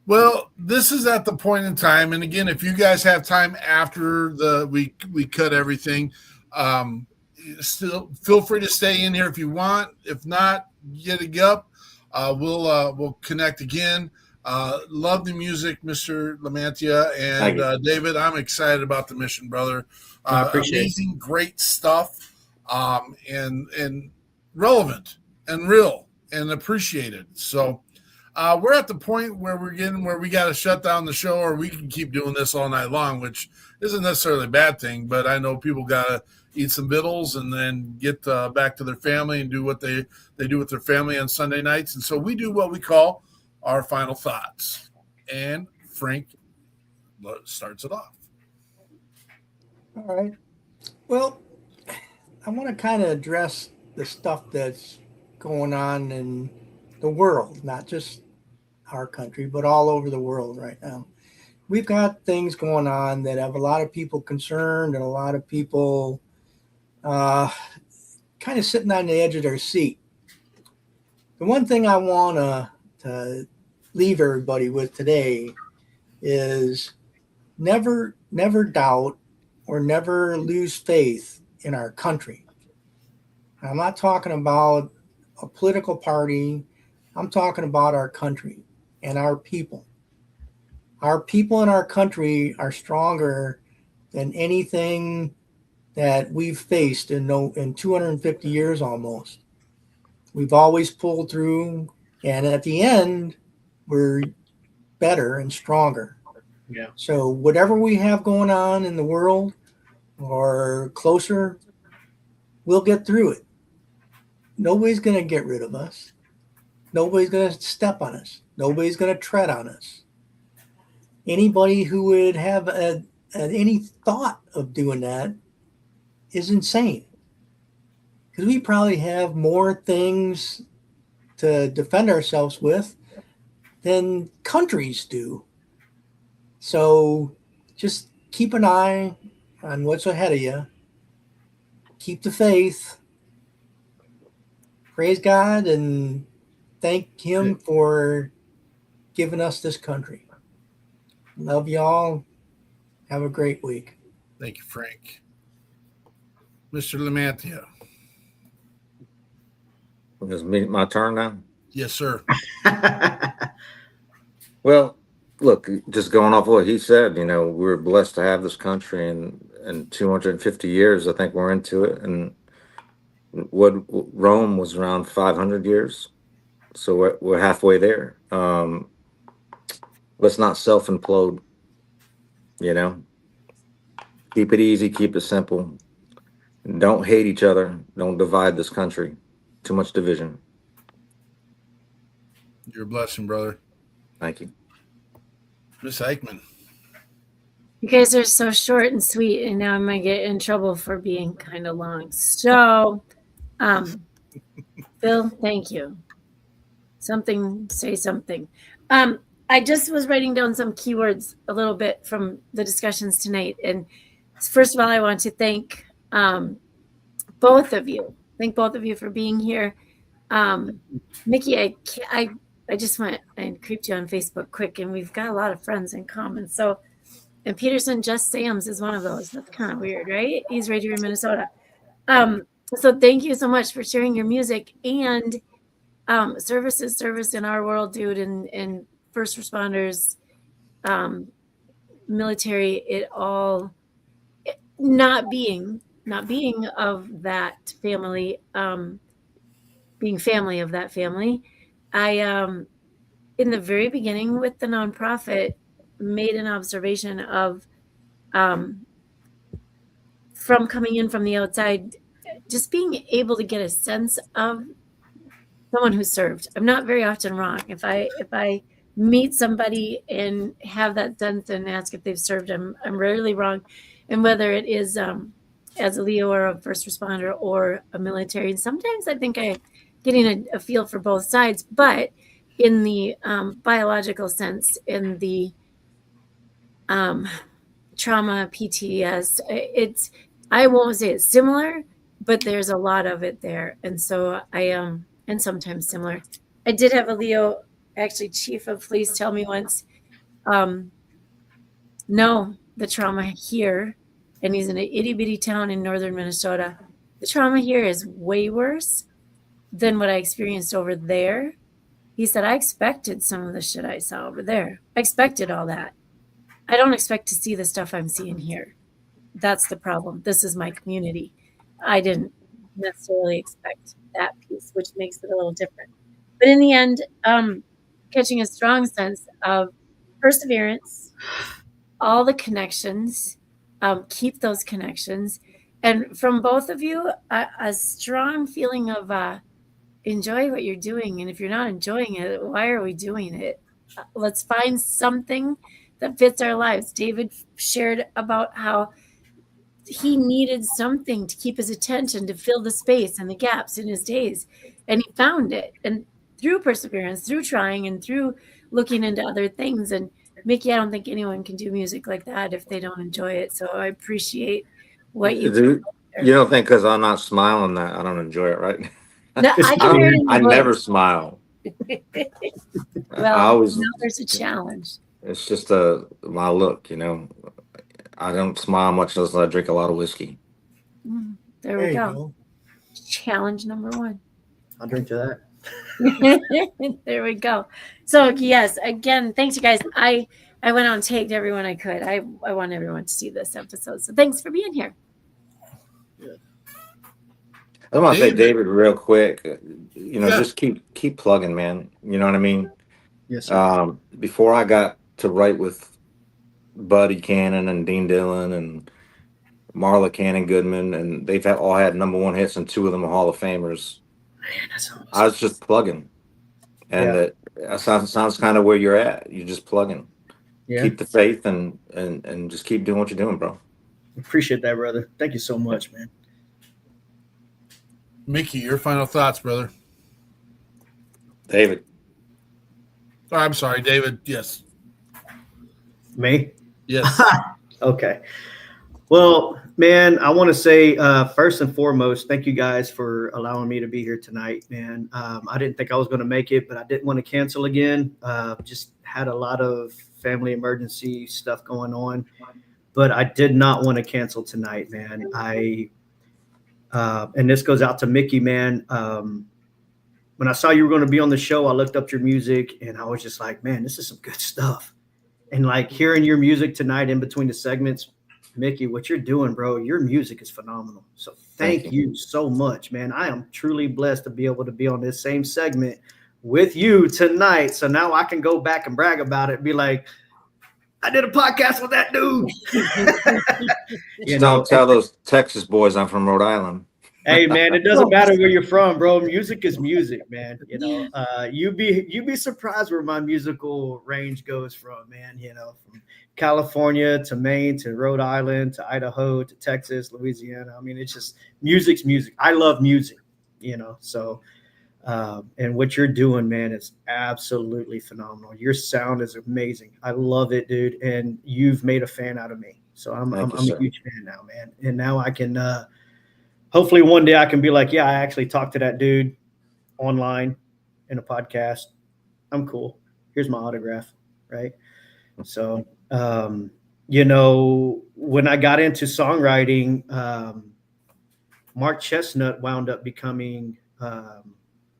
Well, this is at the point in time, and again, if you guys have time after we cut everything, still feel free to stay in here if you want. If not, get it up. We'll connect again. Love the music, Mr. LaMantia and David. I'm excited about the mission, brother. I appreciate amazing, great stuff, and relevant and real and appreciated. So we're at the point where we got to shut down the show, or we can keep doing this all night long, which isn't necessarily a bad thing. But I know people got to eat some victuals and then get back to their family and do what they do with their family on Sunday nights. And so we do what we call our final thoughts. And Frank starts it off. All right. Well, I want to kind of address the stuff that's going on in the world, not just our country, but all over the world right now. We've got things going on that have a lot of people concerned and a lot of people kind of sitting on the edge of their seat. The one thing I want to leave everybody with today is never doubt or never lose faith in our country. I'm not talking about a political party. I'm talking about our country and our people. Our people in our country are stronger than anything that we've faced in 250 years almost. We've always pulled through, and at the end, we're better and stronger. Yeah. So whatever we have going on in the world or closer, we'll get through it. Nobody's going to get rid of us. Nobody's going to step on us. Nobody's going to tread on us. Anybody who would have any thought of doing that is insane. Because we probably have more things to defend ourselves with than countries do. So just keep an eye on what's ahead of you. Keep the faith. Praise God and thank Him for giving us this country. Love y'all. Have a great week. Thank you, Frank. Mr. LaMantia. Is my turn now? Yes, sir. Well, look, just going off what he said, we're blessed to have this country, and in 250 years, I think we're into it. And what Rome was around 500 years. So we're halfway there. Let's not self-implode, Keep it easy, keep it simple. Don't hate each other. Don't divide this country. Too much division. You're a blessing, brother. Thank you. Miss Eichmann. You guys are so short and sweet, and now I'm going to get in trouble for being kind of long. So, Phil, thank you. Say something. I just was writing down some keywords a little bit from the discussions tonight. And first of all, I want to thank both of you. Thank both of you for being here. Mickey, I just went and creeped you on Facebook quick, and we've got a lot of friends in common. So, and Peterson Just Sam's is one of those. That's kind of weird, right? He's right here in Minnesota. So thank you so much for sharing your music, and service is service in our world, dude, and first responders, military, it all not being of that family, being family of that family. I in the very beginning with the nonprofit, made an observation of, from coming in from the outside, just being able to get a sense of someone who served. I'm not very often wrong. If I meet somebody and have that sense and ask if they've served, I'm rarely wrong. And whether it is as a Leo or a first responder or a military, and sometimes I think I'm getting a feel for both sides, but in the biological sense, in the trauma, PTS, I won't say it's similar, but there's a lot of it there. And so and sometimes similar. I did have a Leo, actually chief of police, tell me once, no, the trauma here, and he's in an itty bitty town in northern Minnesota, the trauma here is way worse than what I experienced over there. He said, I expected some of the shit I saw over there. I expected all that. I don't expect to see the stuff I'm seeing here. That's the problem. This is my community. I didn't necessarily expect that piece, which makes it a little different. But in the end, catching a strong sense of perseverance, all the connections, keep those connections. And from both of you, a strong feeling of enjoy what you're doing. And if you're not enjoying it, why are we doing it? Let's find something that fits our lives. David shared about how he needed something to keep his attention, to fill the space and the gaps in his days. And he found it. And through perseverance, through trying, and through looking into other things. And Mickey, I don't think anyone can do music like that if they don't enjoy it. So I appreciate what you do. You don't think because I'm not smiling that I don't enjoy it, right? No, I never smile. Well, now there's a challenge. It's just my look, you know. I don't smile much unless I drink a lot of whiskey. There we go. Challenge number 1. I'll drink to that. There we go. So yes, again, thanks you guys. I went out and tagged everyone I could. I want everyone to see this episode. So thanks for being here. I want to say, David, real quick. You know, just keep plugging, man. You know what I mean? Yes, sir. Before I got to write with Buddy Cannon and Dean Dillon and Marla Cannon Goodman, and they've all had #1 hits, and 2 of them are Hall of Famers. Man, that's awesome. I was just plugging, and that sounds kind of where you're at. You're just plugging. Yeah. Keep the faith and just keep doing what you're doing, bro. Appreciate that, brother. Thank you so much, man. Mickey, your final thoughts, brother. David. Oh, I'm sorry, David. Yes. Me? Yes. Okay. Well, man, I want to say first and foremost, thank you guys for allowing me to be here tonight, man. I didn't think I was going to make it, but I didn't want to cancel again. Just had a lot of family emergency stuff going on, but I did not want to cancel tonight, man. And this goes out to Mickey, man. When I saw you were going to be on the show, I looked up your music and I was just like, man, this is some good stuff. And like hearing your music tonight in between the segments, Mickey, what you're doing, bro, your music is phenomenal. So thank you so much, man. I am truly blessed to be able to be on this same segment with you tonight. So now I can go back and brag about it and be like, I did a podcast with that dude. Don't tell those Texas boys I'm from Rhode Island. Hey, man, it doesn't matter where you're from, bro. Music is music, man. You know, you'd be surprised where my musical range goes from, man. You know, from California to Maine to Rhode Island to Idaho to Texas, Louisiana. I mean, it's just music's music. I love music, you know. So, and what you're doing, man, is absolutely phenomenal. Your sound is amazing. I love it, dude. And you've made a fan out of me. So I'm a huge fan now, man. And now I can. Hopefully one day I can be like, yeah, I actually talked to that dude online in a podcast. I'm cool. Here's my autograph, right? So, you know, when I got into songwriting, Mark Chestnut wound up becoming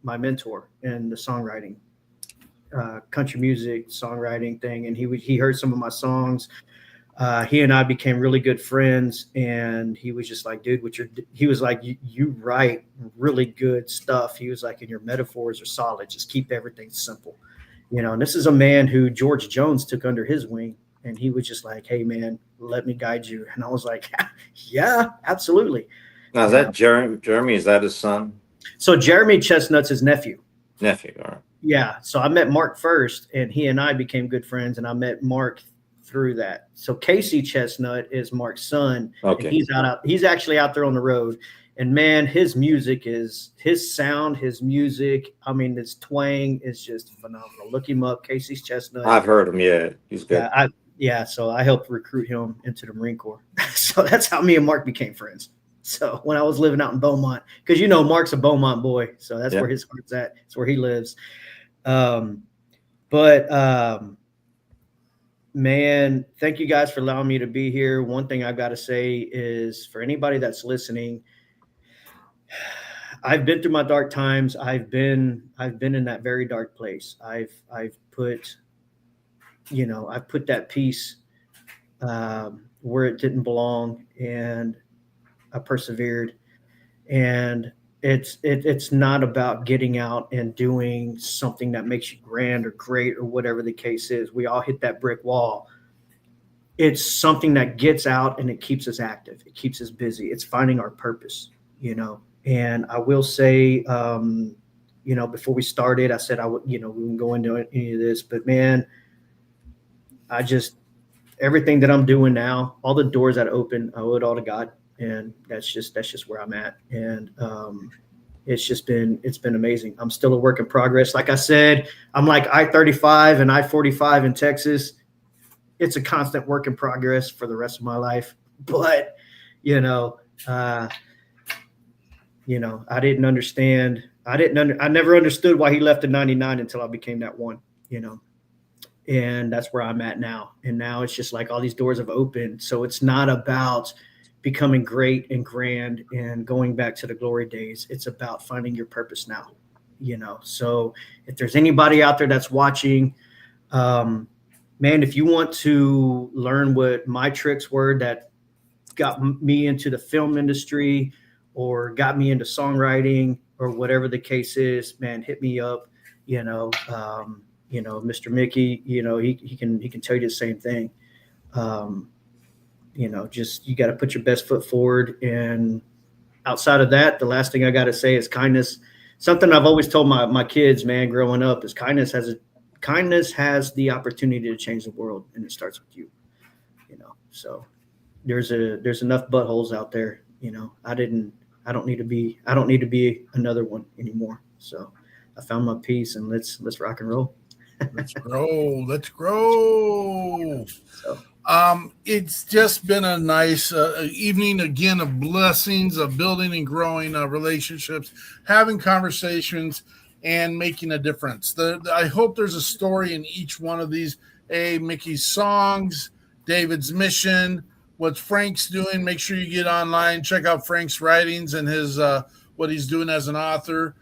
my mentor in the songwriting, country music songwriting thing. And he heard some of my songs. He and I became really good friends, and he was just like, dude, he was like, you write really good stuff. He was like, and your metaphors are solid. Just keep everything simple, you know. And this is a man who George Jones took under his wing And he was just like, hey, man, let me guide you. And I was like, yeah, absolutely. Now, is that Jeremy? Is that his son? So Jeremy Chestnut's his nephew. Nephew, all right. Yeah. So I met Mark first, and he and I became good friends, and I met Mark through that. So Casey Chestnut is Mark's son. Okay. And he's actually out there on the road. And man, his music is his sound, his music. I mean, his twang is just phenomenal. Look him up, Casey Chestnut. I've heard him. Yeah, he's good. So I helped recruit him into the Marine Corps. So that's how me and Mark became friends. So when I was living out in Beaumont, because you know Mark's a Beaumont boy, so that's where his heart's at. It's where he lives. Man, thank you guys for allowing me to be here. One thing I've got to say is, for anybody that's listening, I've been through my dark times. I've been in that very dark place. I've put that piece where it didn't belong, and I persevered. And it's not about getting out and doing something that makes you grand or great or whatever the case is. We all hit that brick wall. It's something that gets out and it keeps us active. It keeps us busy. It's finding our purpose, you know. And I will say, before we started, I said we wouldn't go into any of this, but man, everything that I'm doing now, all the doors that open, I owe it all to God. And that's just where I'm at. And it's been amazing. I'm still a work in progress. Like I said, I'm like I-35 and I-45 in Texas. It's a constant work in progress for the rest of my life. But, I didn't understand. I never understood why he left the 99 until I became that one, and that's where I'm at now. And now it's just like all these doors have opened. So it's not about becoming great and grand and going back to the glory days. It's about finding your purpose now, So if there's anybody out there that's watching, man, if you want to learn what my tricks were that got me into the film industry or got me into songwriting or whatever the case is, man, hit me up. Mr. Mickey, he can tell you the same thing. Just you got to put your best foot forward. And outside of that, the last thing I got to say is kindness. Something I've always told my kids, man, growing up, is kindness has the opportunity to change the world, and it starts with you. So there's enough buttholes out there. I don't need to be another one anymore. So I found my peace, and let's rock and roll. Let's grow. So, it's just been a nice evening again of blessings, of building and growing relationships, having conversations, and making a difference. I hope there's a story in each one of these. Mickey's songs, David's mission, what Frank's doing. Make sure you get online, check out Frank's writings and his what he's doing as an author.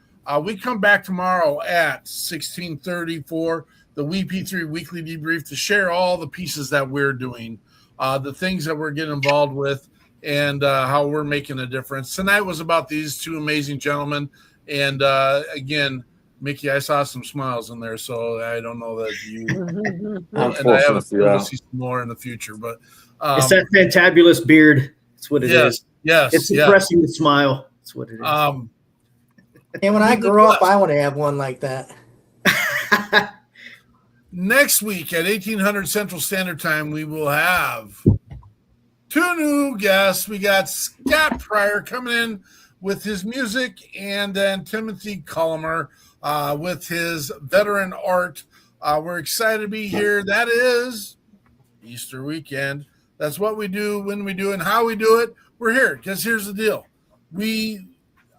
We come back tomorrow at 16:30 for the WeP3 Weekly Debrief to share all the pieces that we're doing, the things that we're getting involved with, and how we're making a difference. Tonight was about these two amazing gentlemen. And again, Mickey, I saw some smiles in there, so I don't know that you and I have a feeling to see some more in the future. But it's that fantabulous beard. That's what it is. Yes, it's suppressing the smile. That's what it is. And when I grow up, I want to have one like that. Next week at 1800 Central Standard Time, we will have two new guests. We got Scott Pryor coming in with his music, and then Timothy Cullimer with his veteran art. We're excited to be here. That is Easter weekend. That's what we do, when we do, and how we do it. We're here because here's the deal.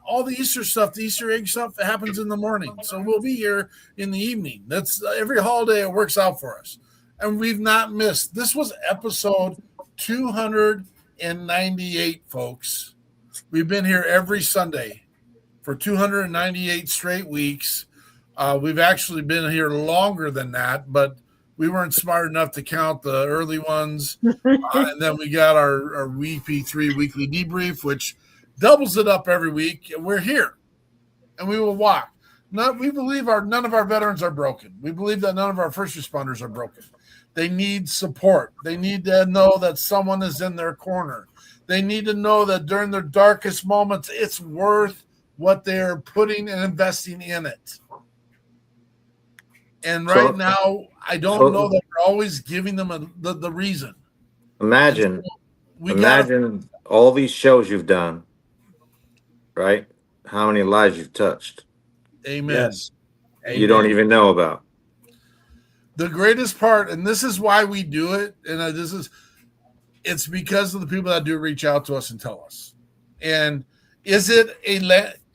All the Easter stuff, the Easter egg stuff, happens in the morning. So we'll be here in the evening. That's every holiday it works out for us. And we've not missed. This was episode 298, folks. We've been here every Sunday for 298 straight weeks. We've actually been here longer than that, but we weren't smart enough to count the early ones. And then we got our WeP3 Weekly Debrief, which doubles it up every week. And we're here, and we will walk. We believe none of our veterans are broken. We believe that none of our first responders are broken. They need support. They need to know that someone is in their corner. They need to know that during their darkest moments, it's worth what they're putting and investing in it. And right now, I don't know that we're always giving them the reason. Imagine all these shows you've done, right? How many lives you've touched. Amen. Yes. You don't even know about. The greatest part, and this is why we do it, and it's because of the people that do reach out to us and tell us. And is it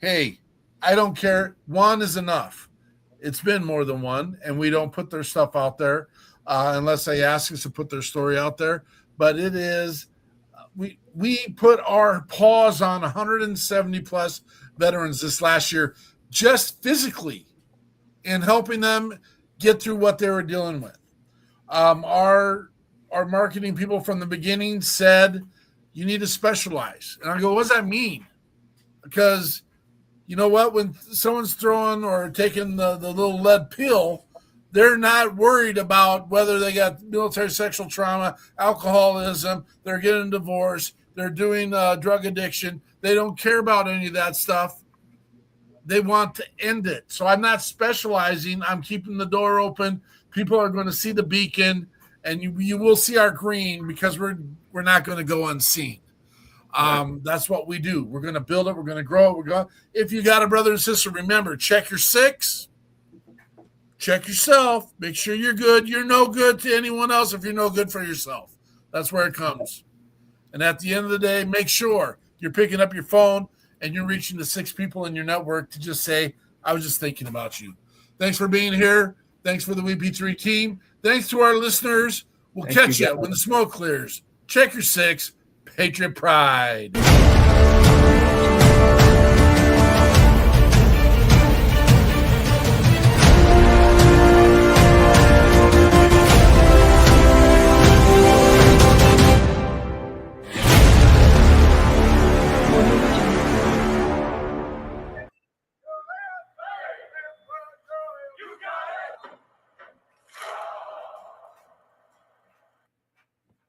hey, I don't care. One is enough. It's been more than one, and we don't put their stuff out there unless they ask us to put their story out there. But it is, we put our paws on 170 plus veterans this last year, just physically, in helping them get through what they were dealing with. Our marketing people from the beginning said, you need to specialize. And I go, what does that mean? Because you know what? When someone's throwing or taking the little lead pill, they're not worried about whether they got military sexual trauma, alcoholism, they're getting divorced, they're doing drug addiction. They don't care about any of that stuff. They want to end it. So I'm not specializing. I'm keeping the door open. People are going to see the beacon, and you will see our green because we're not going to go unseen. That's what we do. We're going to build it. We're going to grow it. If you got a brother and sister, remember, check your 6. Check yourself. Make sure you're good. You're no good to anyone else if you're no good for yourself. That's where it comes. And at the end of the day, make sure you're picking up your phone and you're reaching the 6 people in your network to just say, I was just thinking about you. Thanks for being here. Thanks for the WeP3 team. Thanks to our listeners. We'll catch you when the smoke clears. Check your 6. Patriot Pride.